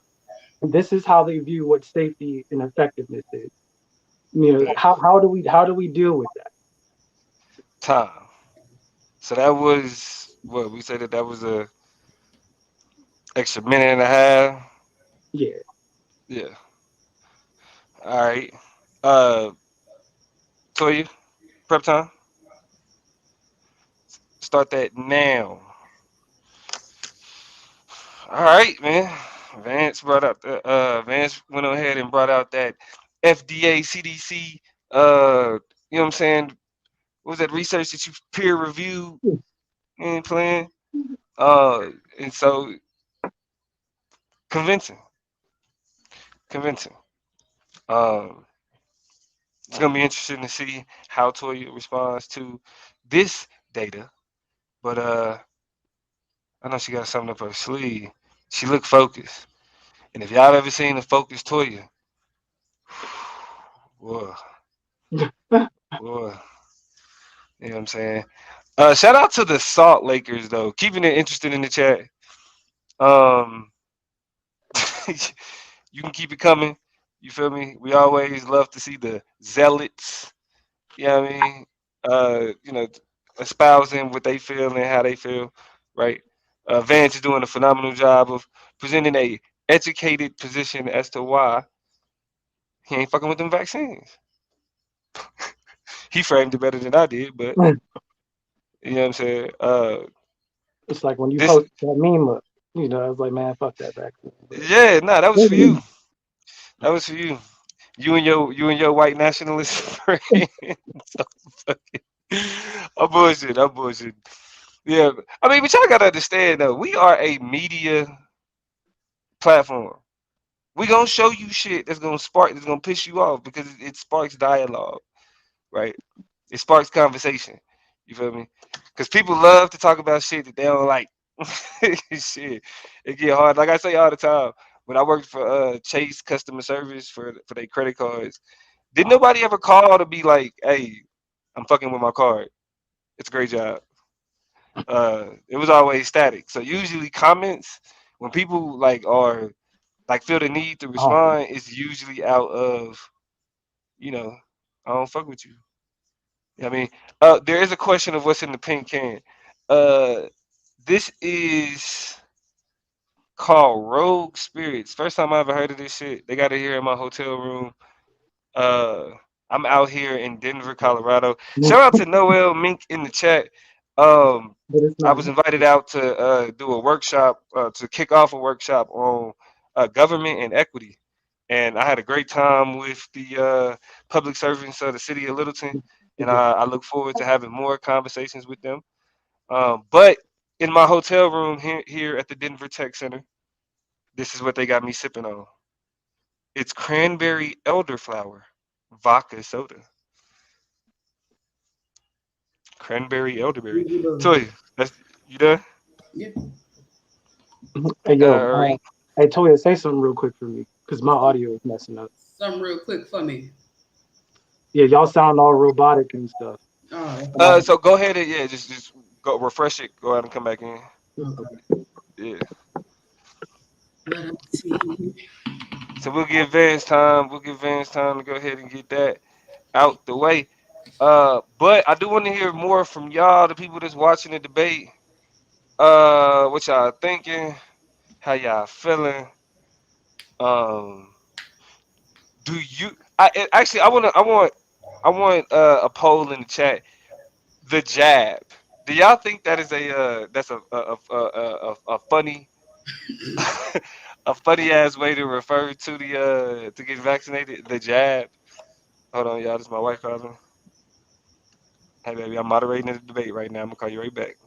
this is how they view what safety and effectiveness is. Bet. How do we deal with that? Time. So that was what we said that was a extra minute and a half. Yeah. Yeah. All right. Uh, Toya, prep time. Start that now. All right, man. Vance went ahead and brought out that FDA, CDC. You know what I'm saying? What was that research that you peer reviewed and playing? Uh, and so convincing, convincing. Um, it's gonna be interesting to see how Toya responds to this data. But I know she got something up her sleeve. She looked focused, and if y'all ever seen a focused Toya, boy, boy, you know what I'm saying? Shout out to the Salt Lakers though, keeping it interesting in the chat. Um, you can keep it coming. You feel me? We always love to see the zealots. You know what I mean? Espousing what they feel and how they feel, right? Vance is doing a phenomenal job of presenting a educated position as to why he ain't fucking with them vaccines. He framed it better than I did, but you know what I'm saying? It's like when you This, post that meme up, I was like, man, fuck that vaccine. But yeah, nah, that was for you. That was for you. You and your white nationalist friend. So fucking, I'm bullshit. I'm bullshit. Yeah, I mean, but y'all gotta understand though, we are a media platform. We gonna show you shit that's gonna piss you off because it sparks dialogue, right? It sparks conversation. You feel me? Because people love to talk about shit that they don't like. Shit, it get hard. Like I say all the time, when I worked for Chase customer service for their credit cards, did nobody ever call to be like, "Hey, I'm fucking with my card. It's a great job." It was always static. So usually comments when people like are like feel the need to oh, respond is usually out of you know I don't fuck with you. You know what I mean, there is a question of what's in the pink can. Uh, this is called Rogue Spirits. First time I ever heard of this shit. They got it here in my hotel room. Uh, I'm out here in Denver, Colorado. but Shout out to Noel Mink in the chat. Um, it's I not. was invited out to do a workshop to kick off a workshop on government and equity, and I had a great time with the public servants of the city of Littleton. and I look forward to having more conversations with them. But in my hotel room here at the Denver Tech Center, this is what they got me sipping on. It's cranberry elderflower vodka soda. Cranberry elderberry. Toy, that's you done? Yeah. Hey yo, All right. hey Toya, say something real quick for me, because my audio is messing up. Something real quick for me. Yeah, y'all sound all robotic and stuff. Oh, And I, So go ahead and yeah, just go refresh it. Go out and come back in. okay. Yeah. Let us see. So we'll give Vance time. We'll give Vance time to go ahead and get that out the way. But I do want to hear more from y'all, the people that's watching the debate. What y'all thinking? How y'all feeling? Um, do you? Actually I want a poll in the chat. The jab. Do y'all think that is that's a funny a funny ass way to refer to the to get vaccinated? The jab. Hold on, y'all. This is my wife calling. Hey, baby, I'm moderating the debate right now. I'm gonna call you right back.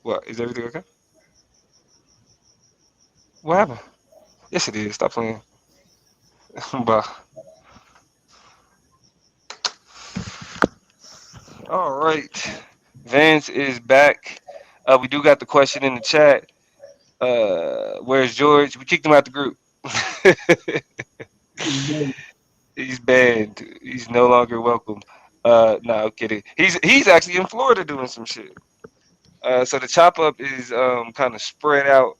What? Is everything okay? What happened? Yes, it is. Stop playing. But all right, Vance is back. We do got the question in the chat. Where's George? We kicked him out the group. He's banned. He's no longer welcome. No, I'm kidding. He's actually in Florida doing some shit. So the chop up is kind of spread out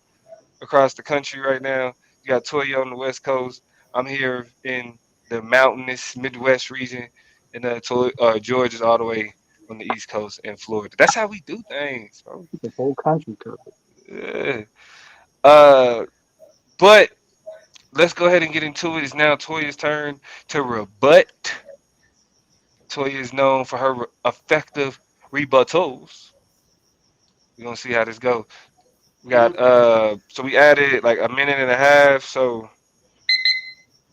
across the country right now. You got Toya on the West Coast. I'm here in the mountainous Midwest region, and George is all the way on the East Coast in Florida. That's how we do things, bro. the whole country covered. Yeah. Uh, but let's go ahead and get into it. It's now Toya's turn to rebut. Toya is known for her effective rebuttals. We're gonna see how this goes. We got so we added like a minute and a half, so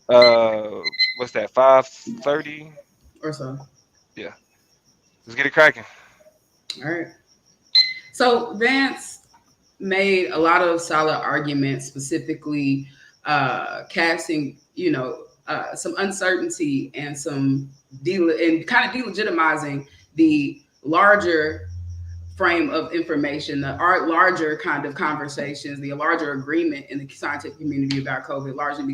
what's that, 5:30? Or so. Yeah. Let's get it cracking. All right. So Vance made a lot of solid arguments, specifically casting, some uncertainty and and kind of delegitimizing the larger frame of information, the larger kind of conversations, the larger agreement in the scientific community about COVID largely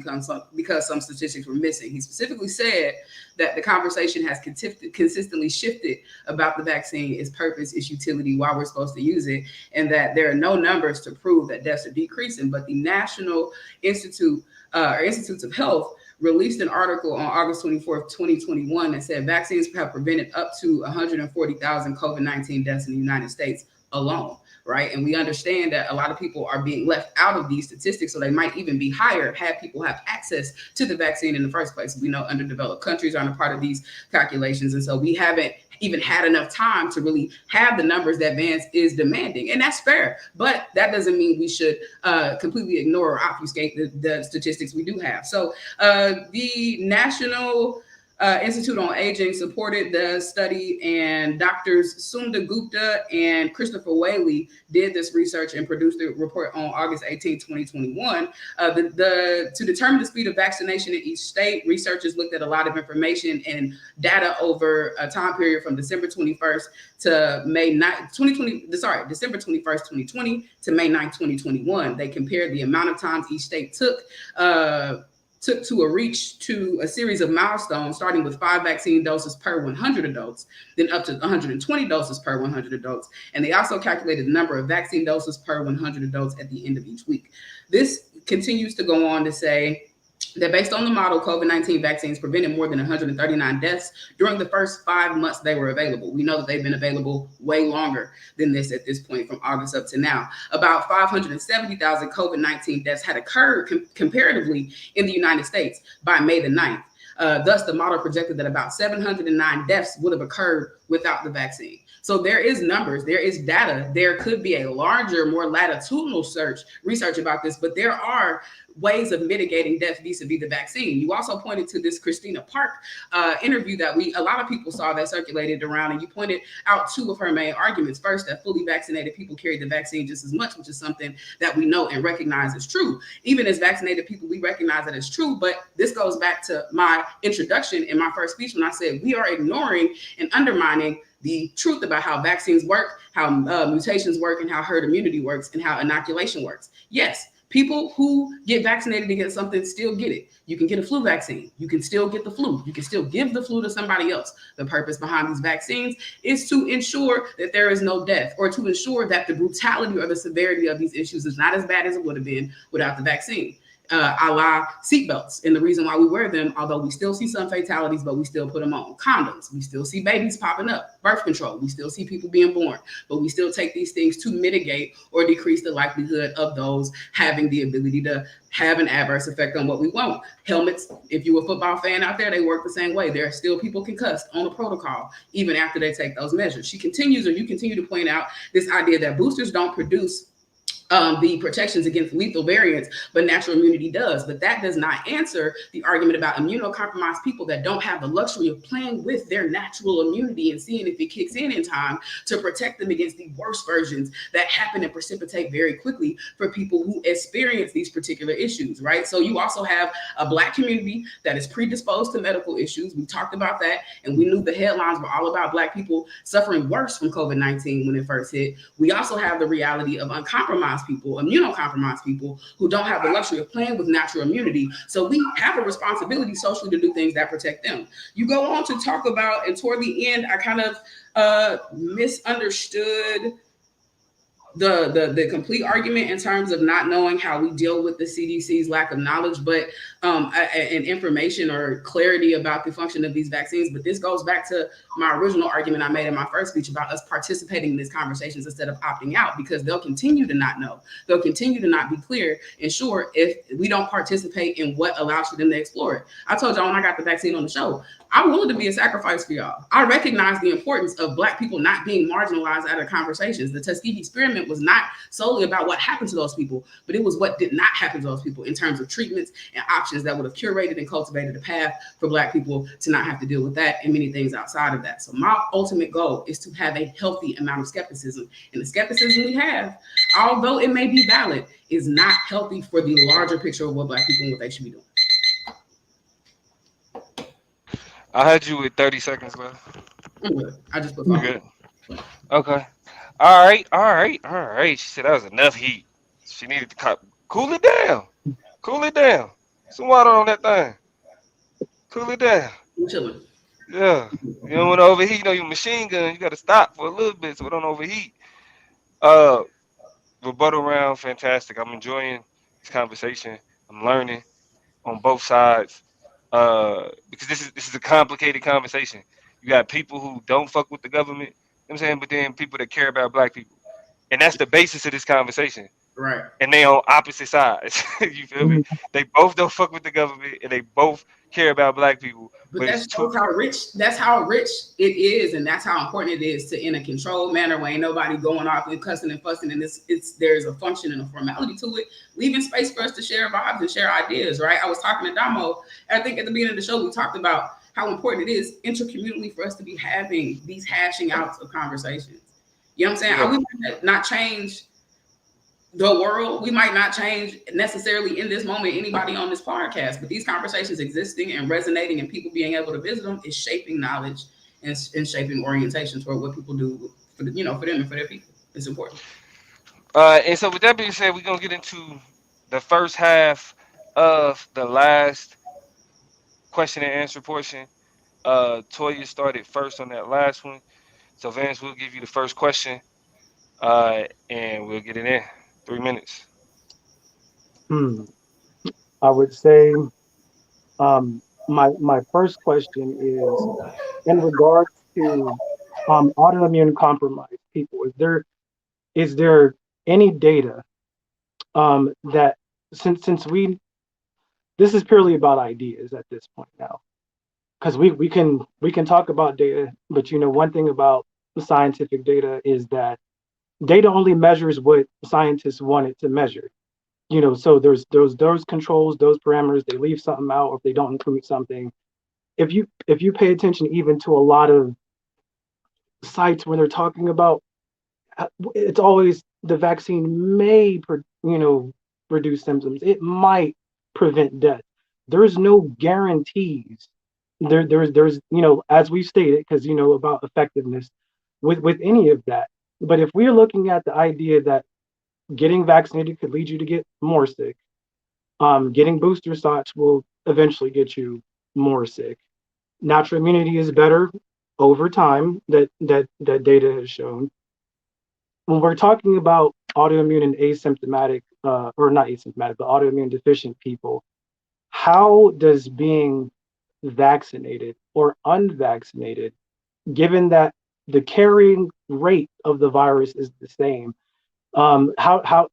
because some statistics were missing. He specifically said that the conversation has consistently shifted about the vaccine, its purpose, its utility, why we're supposed to use it, and that there are no numbers to prove that deaths are decreasing. But the National Institute or Institutes of Health released an article on August 24th, 2021 that said vaccines have prevented up to 140,000 COVID-19 deaths in the United States alone, right? And we understand that a lot of people are being left out of these statistics, so they might even be higher had people have access to the vaccine in the first place. We know underdeveloped countries aren't a part of these calculations, and so we haven't even had enough time to really have the numbers that Vance is demanding. And that's fair, but that doesn't mean we should completely ignore or obfuscate the statistics we do have. So the National Institute on Aging supported the study, and doctors Sunda Gupta and Christopher Whaley did this research and produced the report on August 18, 2021. To determine the speed of vaccination in each state, researchers looked at a lot of information and data over a time period from December 21st to May 9th, December 21st, 2020 to May 9th, 2021. They compared the amount of times each state took to reach to a series of milestones, starting with 5 vaccine doses per 100 adults, then up to 120 doses per 100 adults. And they also calculated the number of vaccine doses per 100 adults at the end of each week. This continues to go on to say that based on the model, COVID-19 vaccines prevented more than 139 deaths during the first 5 months they were available. We know that they've been available way longer than this at this point, from August up to now. About 570,000 COVID-19 deaths had occurred comparatively in the United States by May the 9th. Thus, the model projected that about 709 deaths would have occurred without the vaccine. So there is numbers, there is data, there could be a larger, more latitudinal research about this, but there are ways of mitigating death vis-a-vis the vaccine. You also pointed to this Christina Park interview that a lot of people saw that circulated around, and you pointed out two of her main arguments. First, that fully vaccinated people carry the vaccine just as much, which is something that we know and recognize is true. Even as vaccinated people, we recognize that it's true, but this goes back to my introduction in my first speech when I said we are ignoring and undermining the truth about how vaccines work, how mutations work, and how herd immunity works, and how inoculation works. Yes, people who get vaccinated against something still get it. You can get a flu vaccine. You can still get the flu. You can still give the flu to somebody else. The purpose behind these vaccines is to ensure that there is no death, or to ensure that the brutality or the severity of these issues is not as bad as it would have been without the vaccine. A la seatbelts. And the reason why we wear them, although we still see some fatalities, but we still put them on. Condoms, we still see babies popping up. Birth control, we still see people being born, but we still take these things to mitigate or decrease the likelihood of those having the ability to have an adverse effect on what we want. Helmets, if you're a football fan out there, they work the same way. There are still people concussed on a protocol, even after they take those measures. You continue to point out this idea that boosters don't produce the protections against lethal variants, but natural immunity does. But that does not answer the argument about immunocompromised people that don't have the luxury of playing with their natural immunity and seeing if it kicks in time to protect them against the worst versions that happen and precipitate very quickly for people who experience these particular issues, right? So you also have a Black community that is predisposed to medical issues. We talked about that, and we knew the headlines were all about Black people suffering worse from COVID-19 when it first hit. We also have the reality of uncompromised people, immunocompromised people who don't have the luxury of playing with natural immunity. So we have a responsibility socially to do things that protect them. You go on to talk about, and toward the end, I kind of misunderstood the complete argument in terms of not knowing how we deal with the CDC's lack of knowledge, but and information or clarity about the function of these vaccines. But this goes back to my original argument I made in my first speech about us participating in these conversations instead of opting out, because they'll continue to not know. They'll continue to not be clear and sure if we don't participate in what allows for them to explore it. I told y'all when I got the vaccine on the show, I'm willing to be a sacrifice for y'all. I recognize the importance of Black people not being marginalized out of conversations. The Tuskegee experiment was not solely about what happened to those people, but it was what did not happen to those people in terms of treatments and options that would have curated and cultivated a path for Black people to not have to deal with that and many things outside of that. So my ultimate goal is to have a healthy amount of skepticism. And the skepticism we have, although it may be valid, is not healthy for the larger picture of what Black people and what they should be doing. I had you with 30 seconds left. I'm good. I just put You five. good? Okay. All right. All right. All right. She said that was enough heat. She needed to cool it down. Cool it down. Some water on that thing. Cool it down. I'm chilling. Yeah. You don't want to overheat. You know, your machine gun, you got to stop for a little bit so it don't overheat. Uh, Rebuttal round, fantastic. I'm enjoying this conversation. I'm learning on both sides. Because this is a complicated conversation. You got people who don't fuck with the government, you know what I'm saying, but then people that care about Black people. And that's the basis of this conversation. Right. And they on opposite sides. You feel me? They both don't fuck with the government and they both care about Black people. But it's that's how rich it is, and that's how important it is to, in a controlled manner, where ain't nobody going off and cussing and fussing, and there's a function and a formality to it, leaving space for us to share vibes and share ideas, right? I was talking to Damo, I think at the beginning of the show, we talked about how important it is intercommunally for us to be having these hashing outs of conversations. You know what I'm saying? Yeah. We might not change the world. We might not change necessarily in this moment anybody on this podcast, but these conversations existing and resonating and people being able to visit them is shaping knowledge and shaping orientation toward what people do for them and for their people. It's important. And so with that being said, we're gonna get into the first half of the last question and answer portion. Toya started first on that last one. So Vance, we'll give you the first question, and we'll get it in 3 minutes. I would say my first question is in regards to autoimmune compromised people. Is there any data that since this is purely about ideas at this point now, because we can talk about data, but one thing about scientific data is that data only measures what scientists want it to measure. So there's those controls, those parameters. They leave something out, or if they don't include something. If you pay attention even to a lot of sites when they're talking about, it's always the vaccine may reduce symptoms. It might prevent death. There's no guarantees. There's as we've stated, because about effectiveness with any of that. But if we're looking at the idea that getting vaccinated could lead you to get more sick, getting booster shots will eventually get you more sick. Natural immunity is better over time. That data has shown. When we're talking about autoimmune and asymptomatic, or not asymptomatic, but autoimmune deficient people, how does being vaccinated or unvaccinated, given that the carrying rate of the virus is the same, how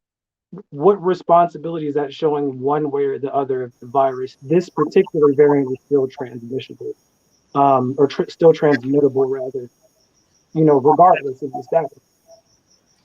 what responsibility is that showing one way or the other of the virus? This particular variant is still transmissible, or still transmittable rather, regardless of the status.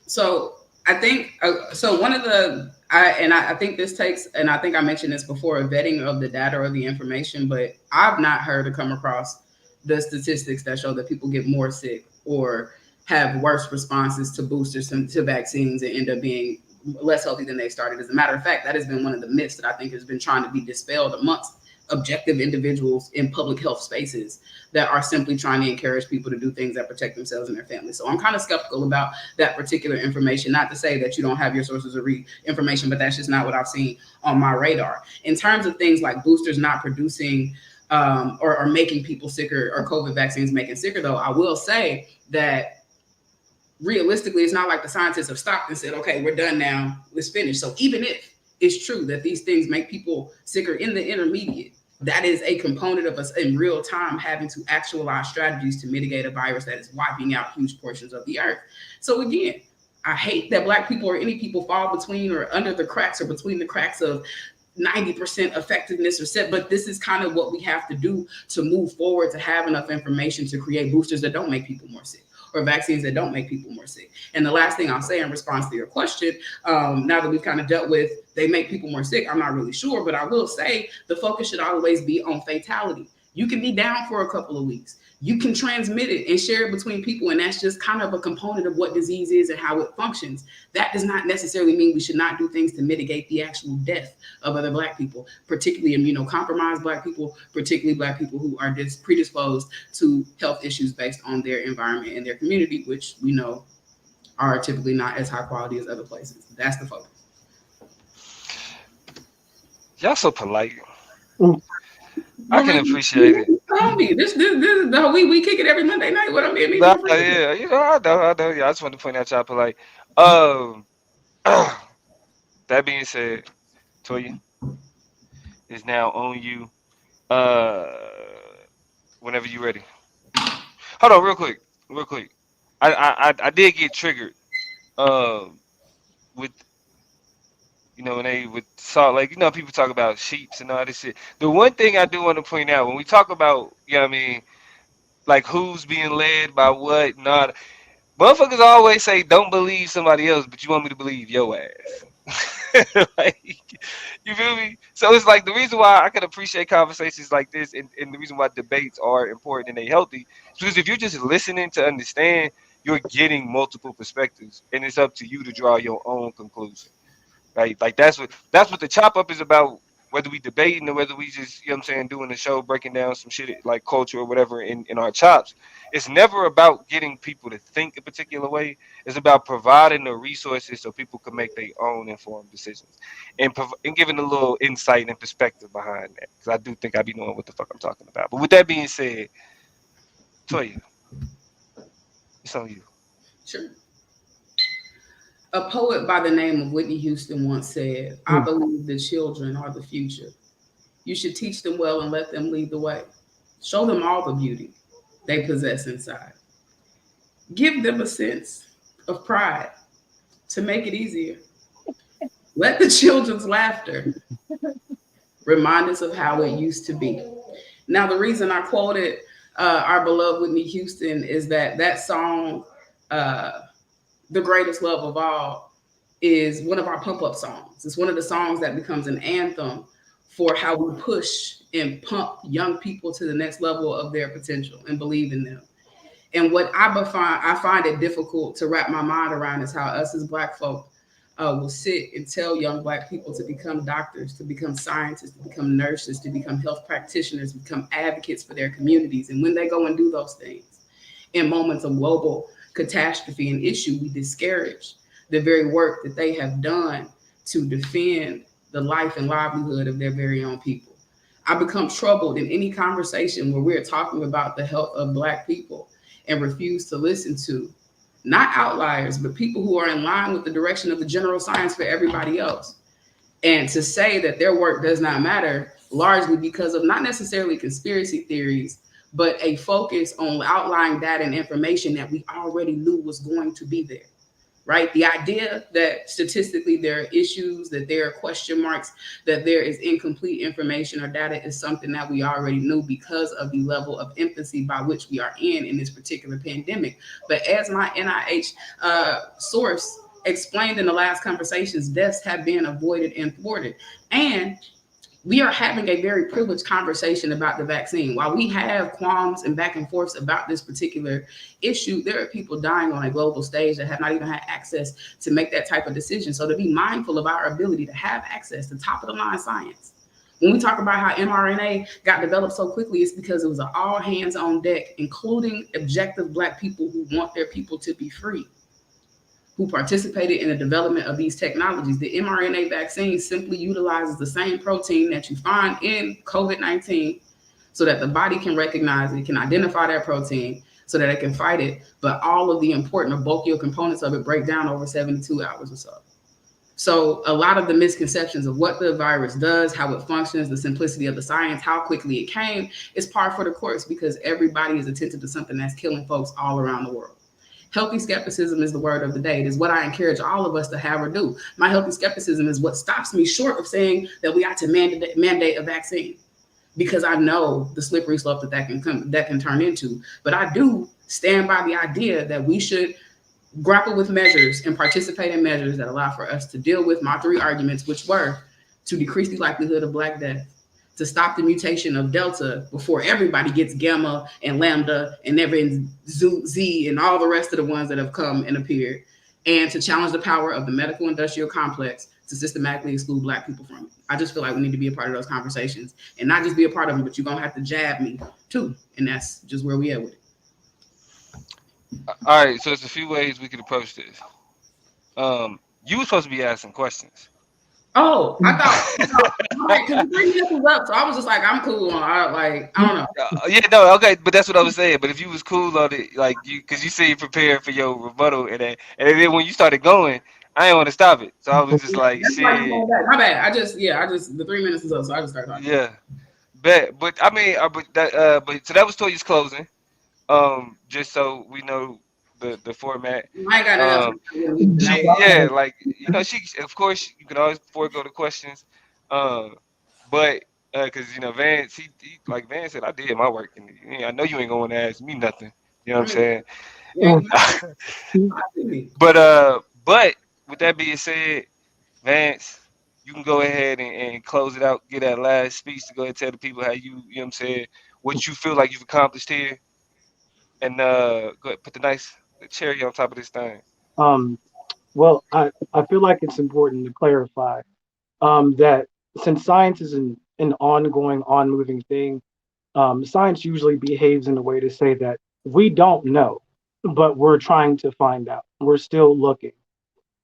So I think so. One of the I think this takes, and I think I mentioned this before, a vetting of the data or the information, but I've not heard or come across the statistics that show that people get more sick or have worse responses to boosters and to vaccines and end up being less healthy than they started. As a matter of fact, that has been one of the myths that I think has been trying to be dispelled amongst objective individuals in public health spaces that are simply trying to encourage people to do things that protect themselves and their families. So I'm kind of skeptical about that particular information. Not to say that you don't have your sources of information, but that's just not what I've seen on my radar. In terms of things like boosters not producing or making people sicker, or COVID vaccines making sicker, though, I will say that realistically, it's not like the scientists have stopped and said, okay, we're done now, let's finish. So even if it's true that these things make people sicker in the intermediate, that is a component of us in real time having to actualize strategies to mitigate a virus that is wiping out huge portions of the earth. So again, I hate that Black people or any people fall between or under the cracks or between the cracks of 90% effectiveness or set, but this is kind of what we have to do to move forward, to have enough information to create boosters that don't make people more sick, or vaccines that don't make people more sick. And the last thing I'll say in response to your question, now that we've kind of dealt with they make people more sick, I'm not really sure, but I will say the focus should always be on fatality. You can be down for a couple of weeks. You can transmit it and share it between people, and that's just kind of a component of what disease is and how it functions. That does not necessarily mean we should not do things to mitigate the actual death of other Black people, particularly immunocompromised Black people, particularly Black people who are predisposed to health issues based on their environment and their community, which we know are typically not as high quality as other places. That's the focus. Y'all so polite. Mm. I can appreciate it. Homie, this we kick it every Monday night. What I'm being Nah, yeah, I know. Yeah, I just wanted to point out y'all polite. Um, that being said, Toya is now on you. Uh, whenever you're ready. Hold on, real quick. I did get triggered. With when they with Salt Lake, people talk about sheeps and all this shit. The one thing I do want to point out when we talk about, what I mean, like who's being led by what, not motherfuckers always say don't believe somebody else, but you want me to believe your ass. Like, you feel me? So it's like the reason why I can appreciate conversations like this, and the reason why debates are important and they healthy is because if you're just listening to understand, you're getting multiple perspectives, and it's up to you to draw your own conclusion. Right? Like that's what the chop up is about. Whether we debating or whether we just, what I'm saying, doing the show, breaking down some shit like culture or whatever in our chops, it's never about getting people to think a particular way. It's about providing the resources so people can make their own informed decisions, and giving a little insight and perspective behind that. Because I do think I be knowing what the fuck I'm talking about. But with that being said, Toya, it's on you. Sure. A poet by the name of Whitney Houston once said, I believe the children are the future. You should teach them well and let them lead the way. Show them all the beauty they possess inside. Give them a sense of pride to make it easier. Let the children's laughter remind us of how it used to be. Now, the reason I quoted our beloved Whitney Houston is that that song, uh, "The Greatest Love of All," is one of our pump up songs. It's one of the songs that becomes an anthem for how we push and pump young people to the next level of their potential and believe in them. And what I find it difficult to wrap my mind around is how us as Black folk will sit and tell young Black people to become doctors, to become scientists, to become nurses, to become health practitioners, become advocates for their communities. And when they go and do those things in moments of global catastrophe and issue, we discourage the very work that they have done to defend the life and livelihood of their very own people. I become troubled in any conversation where we're talking about the health of Black people and refuse to listen to not outliers, but people who are in line with the direction of the general science for everybody else. And to say that their work does not matter, largely because of not necessarily conspiracy theories, but a focus on outlying data and information that we already knew was going to be there, right? The idea that statistically there are issues, that there are question marks, that there is incomplete information or data is something that we already knew because of the level of infancy by which we are in this particular pandemic. But as my NIH source explained in the last conversations, deaths have been avoided and thwarted. And we are having a very privileged conversation about the vaccine. While we have qualms and back and forths about this particular issue, there are people dying on a global stage that have not even had access to make that type of decision. So to be mindful of our ability to have access to top of the line science. When we talk about how mRNA got developed so quickly, it's because it was an all hands on deck, including objective Black people who want their people to be free, who participated in the development of these technologies. The mRNA vaccine simply utilizes the same protein that you find in COVID-19 so that the body can recognize it, can identify that protein so that it can fight it. But all of the important or bulkier components of it break down over 72 hours or so. So a lot of the misconceptions of what the virus does, how it functions, the simplicity of the science, how quickly it came is par for the course because everybody is attentive to something that's killing folks all around the world. Healthy skepticism is the word of the day. It is what I encourage all of us to have or do. My healthy skepticism is what stops me short of saying that we ought to mandate a vaccine, because I know the slippery slope that can turn into. But I do stand by the idea that we should grapple with measures and participate in measures that allow for us to deal with my three arguments, which were to decrease the likelihood of Black death, to stop the mutation of Delta before everybody gets Gamma and Lambda and every Z and all the rest of the ones that have come and appeared, and to challenge the power of the medical industrial complex to systematically exclude Black people from it. I just feel like we need to be a part of those conversations and not just be a part of them, but you're going to have to jab me too. And that's just where we at with it. All right, so there's a few ways we could approach this. You were supposed to be asking questions. Oh, I thought because the 3 minutes was up, so I was just like, I'm cool on. I don't know. Yeah, no, okay, but that's what I was saying. But if you was cool on it, like because you said you prepared for your rebuttal, and then when you started going, I didn't want to stop it, so I was just like, That's why you shit, going back. My bad. I just the 3 minutes was up, so I just started talking. yeah, but I mean, but so that was Toya's closing. Just so we know the format. I ain't got nothing Um, yeah, like she of course you can always forego the questions, but because Vance he like Vance said I did my work and I know you ain't gonna want to ask me nothing. You know what I'm saying? Yeah, but with that being said, Vance, you can go ahead and close it out. Get that last speech to go ahead and tell the people how you know what I'm saying, what you feel like you've accomplished here, and go ahead put the nice cherry on top of this thing. Um, well, I feel like it's important to clarify that since science is an ongoing, on-moving thing, science usually behaves in a way to say that we don't know, but we're trying to find out. We're still looking.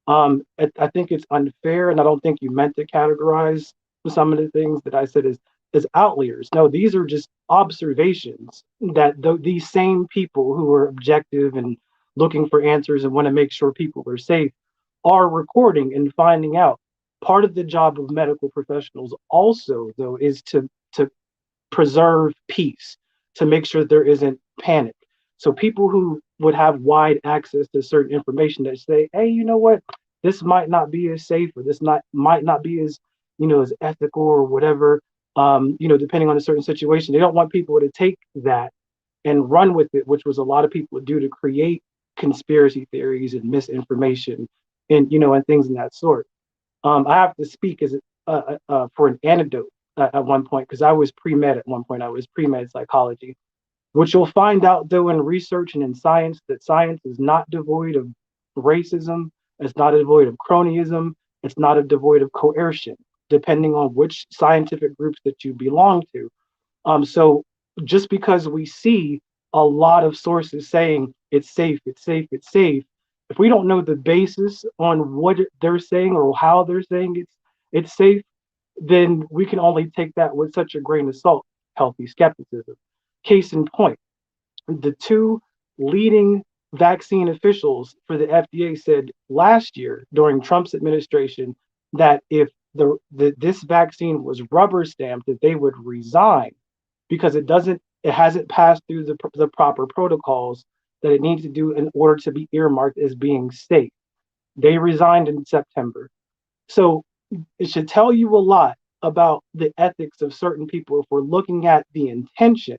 I think it's unfair, and I don't think you meant to categorize some of the things that I said as outliers. No, these are just observations that these same people who are objective and looking for answers and want to make sure people are safe are recording and finding out. Part of the job of medical professionals also, though, is to preserve peace, to make sure there isn't panic. So people who would have wide access to certain information that say, hey, you know what, this might not be as safe, or this might not be as, as ethical or whatever. depending on a certain situation. They don't want people to take that and run with it, which was a lot of people do to create conspiracy theories and misinformation and things in that sort. I have to speak as for an anecdote at one point because I was pre-med at one point. I was pre-med psychology, which you'll find out though in research and in science that science is not devoid of racism, it's not devoid of cronyism, it's not devoid of coercion, depending on which scientific groups that you belong to. So just because we see a lot of sources saying it's safe, it's safe, it's safe, if we don't know the basis on what they're saying or how they're saying it's safe, then we can only take that with such a grain of salt, healthy skepticism. Case in point, the two leading vaccine officials for the FDA said last year during Trump's administration that if this vaccine was rubber stamped, that they would resign because it hasn't passed through the proper protocols that it needs to do in order to be earmarked as being safe. They resigned in September. So it should tell you a lot about the ethics of certain people if we're looking at the intention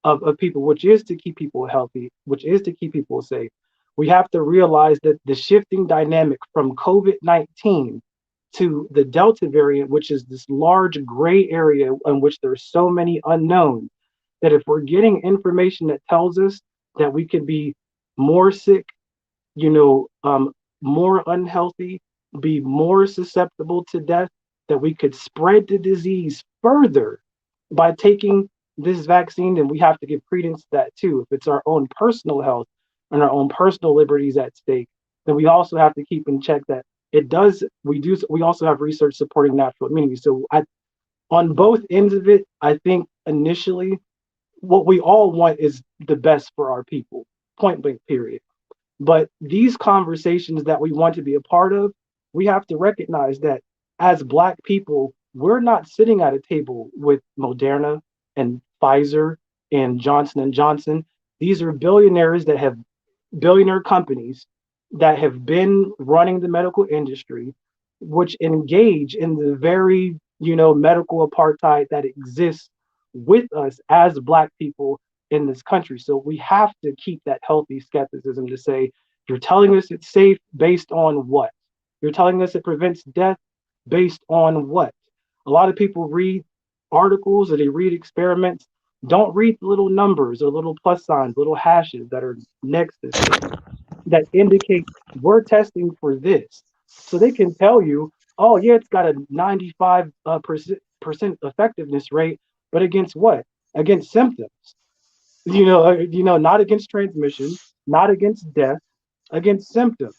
of people, which is to keep people healthy, which is to keep people safe. We have to realize that the shifting dynamic from COVID-19 to the Delta variant, which is this large gray area in which there's so many unknowns, that if we're getting information that tells us that we could be more sick, more unhealthy, be more susceptible to death, that we could spread the disease further by taking this vaccine, then we have to give credence to that too. If it's our own personal health and our own personal liberties at stake, then we also have to keep in check that we also have research supporting natural immunity. So on both ends of it, I think initially what we all want is the best for our people, point blank period. But these conversations that we want to be a part of, we have to recognize that as Black people, we're not sitting at a table with Moderna and Pfizer and Johnson and Johnson. These are billionaire companies that have been running the medical industry, which engage in the very, medical apartheid that exists with us as Black people in this country. So we have to keep that healthy skepticism to say, you're telling us it's safe based on what? You're telling us it prevents death based on what? A lot of people read articles or they read experiments. Don't read little numbers or little plus signs, little hashes that are next to things that indicate we're testing for this. So they can tell you, oh yeah, it's got a 95% effectiveness rate, but against what? Against symptoms. Not against transmission, not against death, against symptoms.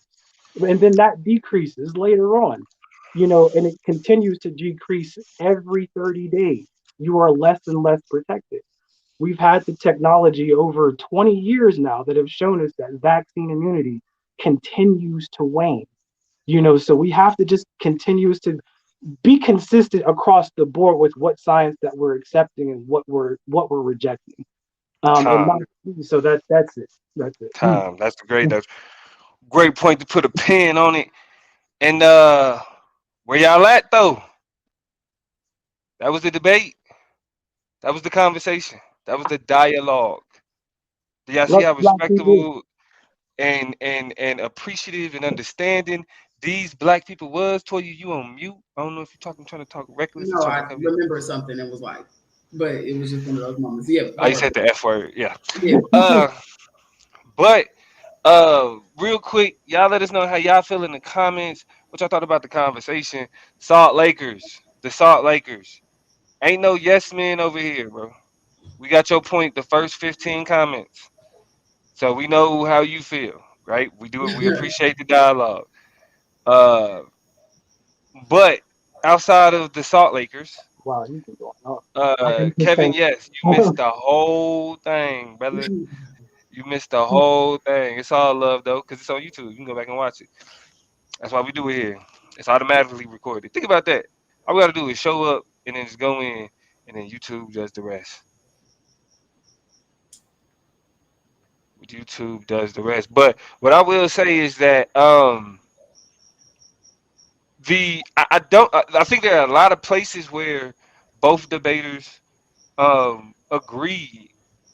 And then that decreases later on, and it continues to decrease every 30 days. You are less and less protected. We've had the technology over 20 years now that have shown us that vaccine immunity continues to wane. So we have to just continue to be consistent across the board with what science that we're accepting and what we're rejecting. And Time, not so that's it. That's it. time. That's great point to put a pin on it. And where y'all at though? That was the debate. That was the conversation. That was the dialogue. Do y'all see Love how Black people. respectable and appreciative and understanding these black people was toward you? You on mute? I don't know if you're talking, trying to talk reckless or No, trying to I come in. remember something that was like, but it was just one of those moments. Yeah, I go just ahead. said the F word. Yeah. Yeah. Uh, but real quick, y'all let us know how y'all feel in the comments. What y'all thought about the conversation? Salt Lakers, the Salt Lakers. Ain't no yes men over here, bro. We got your point. The first 15 comments. So we know how you feel, right? We do it. We appreciate the dialogue. Uh, but outside of the Salt Lakers, Wow, you can go on. I can just Kevin, say, yes, you missed the whole thing, brother. You missed the whole thing. It's all love though, because it's on YouTube. You can go back and watch it. That's why we do it here. It's automatically recorded. Think about that. All we gotta do is show up and then just go in, and then YouTube does the rest. YouTube does the rest. But what I will say is that I don't I think there are a lot of places where both debaters agreed.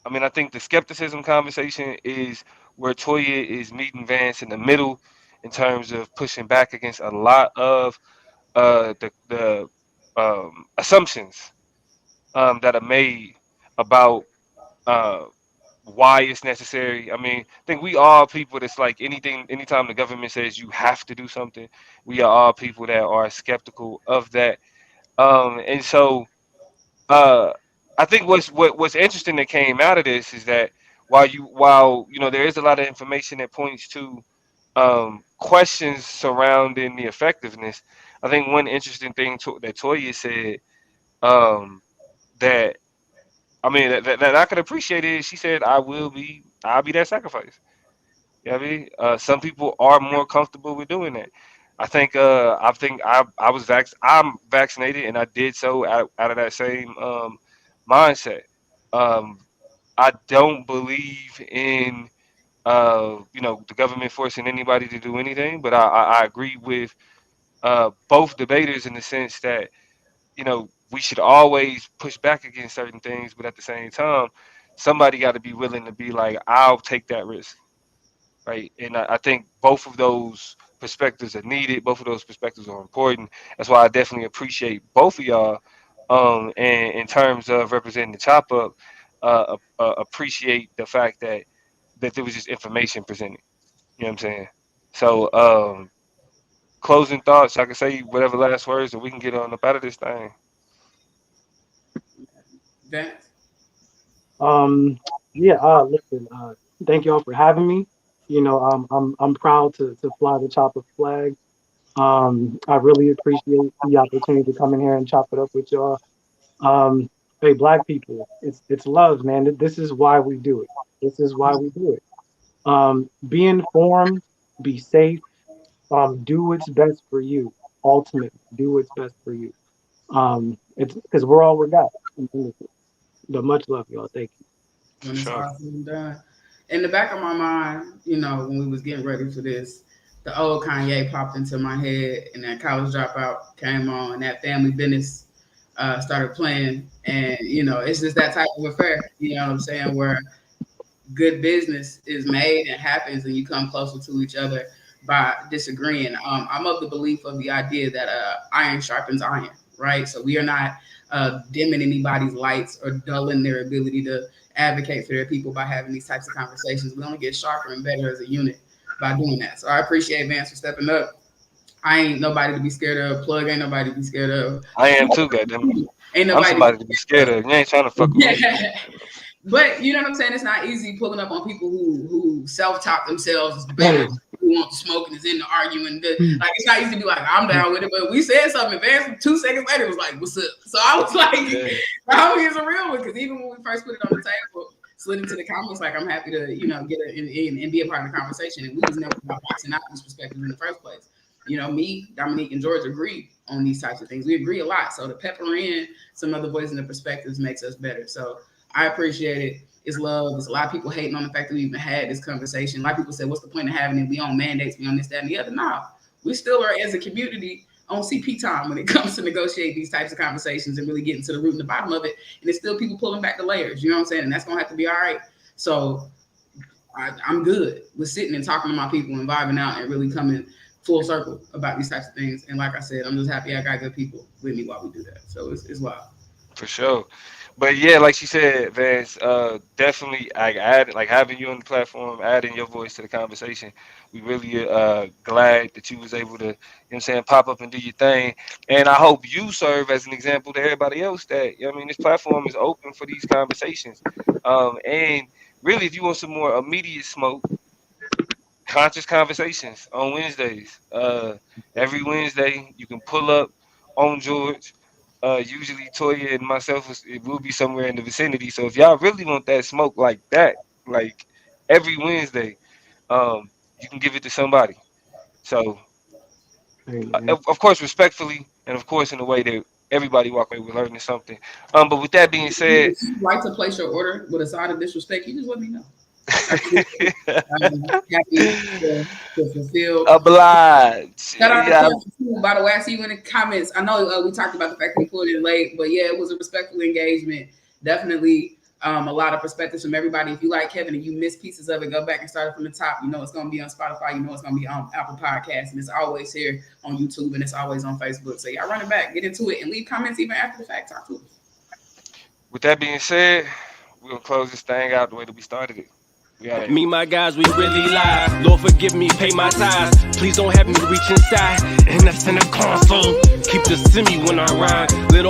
I mean, I think the skepticism conversation is where Toya is meeting Vance in the middle in terms of pushing back against a lot of the assumptions that are made about uh, why it's necessary. I mean, I think we are people that's like anything, anytime the government says you have to do something, we are all people that are skeptical of that. And so uh, I think what's interesting that came out of this is that while you know there is a lot of information that points to questions surrounding the effectiveness, I think one interesting thing that Toya said um, that I mean that I could appreciate is she said I'll be that sacrifice. You know what I mean? Some people are more comfortable with doing that. I think I was I'm vaccinated and I did so out of that same mindset. Um, I don't believe in you know the government forcing anybody to do anything, but I agree with both debaters in the sense that you know we should always push back against certain things, but at the same time, somebody got to be willing to be like, I'll take that risk, right? And I think both of those perspectives are needed. Both of those perspectives are important. That's why I definitely appreciate both of y'all. And in terms of representing the chop up, appreciate the fact that there was just information presented. You know what I'm saying? So, closing thoughts. I can say whatever last words, and we can get on up out of this thing. Vance. Um, yeah, listen, thank y'all for having me. You know, I'm proud to fly the chopper flag. I really appreciate the opportunity to come in here and chop it up with y'all. Um, hey, black people, it's love, man. This is why we do it. This is why we do it. Be informed, be safe, do what's best for you. Ultimately, do what's best for you. It's because we're all we got. But much love, y'all. Thank you. For When it's sure. all said and done. In the back of my mind, when we was getting ready for this, the old Kanye popped into my head, and that College Dropout came on, and that Family Business started playing, and it's just that type of affair. You know what I'm saying? Where good business is made and happens, and you come closer to each other by disagreeing. I'm of the belief of the idea that iron sharpens iron, right? So we are not dimming anybody's lights or dulling their ability to advocate for their people by having these types of conversations. We only get sharper and better as a unit by doing that. So I appreciate Vance for stepping up. I ain't nobody to be scared of. Plug ain't nobody to be scared of. I am too, goddamn. Ain't I'm nobody to somebody to be be scared of. You ain't trying to fuck with me. yeah. But you know what I'm saying? It's not easy pulling up on people who self-talk themselves as debaters, Mm, who want to smoke and is into arguing. mm, Like it's not easy to be like, I'm down with it. But we said something advanced 2 seconds later, it was like, what's up? So I was like, Yeah. the homie is a real one. Because even when we first put it on the table, slid into the comments, like I'm happy to, get in and be a part of the conversation. And we was never about boxing out this perspective in the first place. Me, Dominique, and George agree on these types of things. We agree a lot. So to pepper in some other voices and perspectives makes us better. So I appreciate it. It's love. There's a lot of people hating on the fact that we even had this conversation. A lot of people say, what's the point of having it? We on mandates, we on this, that, and the other. No, we still are as a community on CP time when it comes to negotiate these types of conversations and really getting to the root and the bottom of it. And it's still people pulling back the layers. You know what I'm saying? And that's going to have to be all right. So I'm good with sitting and talking to my people and vibing out and really coming full circle about these types of things. And like I said, I'm just happy I got good people with me while we do that. So it's wild. For sure. But yeah, like she said, Vance, definitely like having you on the platform, adding your voice to the conversation. We really glad that you was able to, you know what I'm saying, pop up and do your thing. And I hope you serve as an example to everybody else that, you know what I mean, this platform is open for these conversations. And really if you want some more immediate smoke, conscious conversations on Wednesdays. Every Wednesday you can pull up on George. Usually Toya and myself it will be somewhere in the vicinity. So if y'all really want that smoke like that, like every Wednesday, you can give it to somebody. So hey, man. of course respectfully and of course in a way that everybody walk away with learning something. But with that being said, If you like to place your order with a side of disrespect, you just let me know. Happy to fulfill. Obliged. Shout out to Yeah. Chelsea too. By the way, I see you in the comments. I know we talked about the fact that we pulled in late, but yeah, it was a respectful engagement. Definitely a lot of perspectives from everybody. If you like Kevin and you missed pieces of it, go back and start it from the top. You know it's going to be on Spotify. You know it's going to be on Apple Podcasts, and it's always here on YouTube, and it's always on Facebook. So y'all run it back, get into it, and leave comments even after the fact. Talk to us. With that being said, we're gonna close this thing out the way that we started it. We out of here. Me, my guys, we really live. Lord, forgive me, pay my tithes. Please don't have me reach inside, and that's in the console. Keep the semi when I ride. Little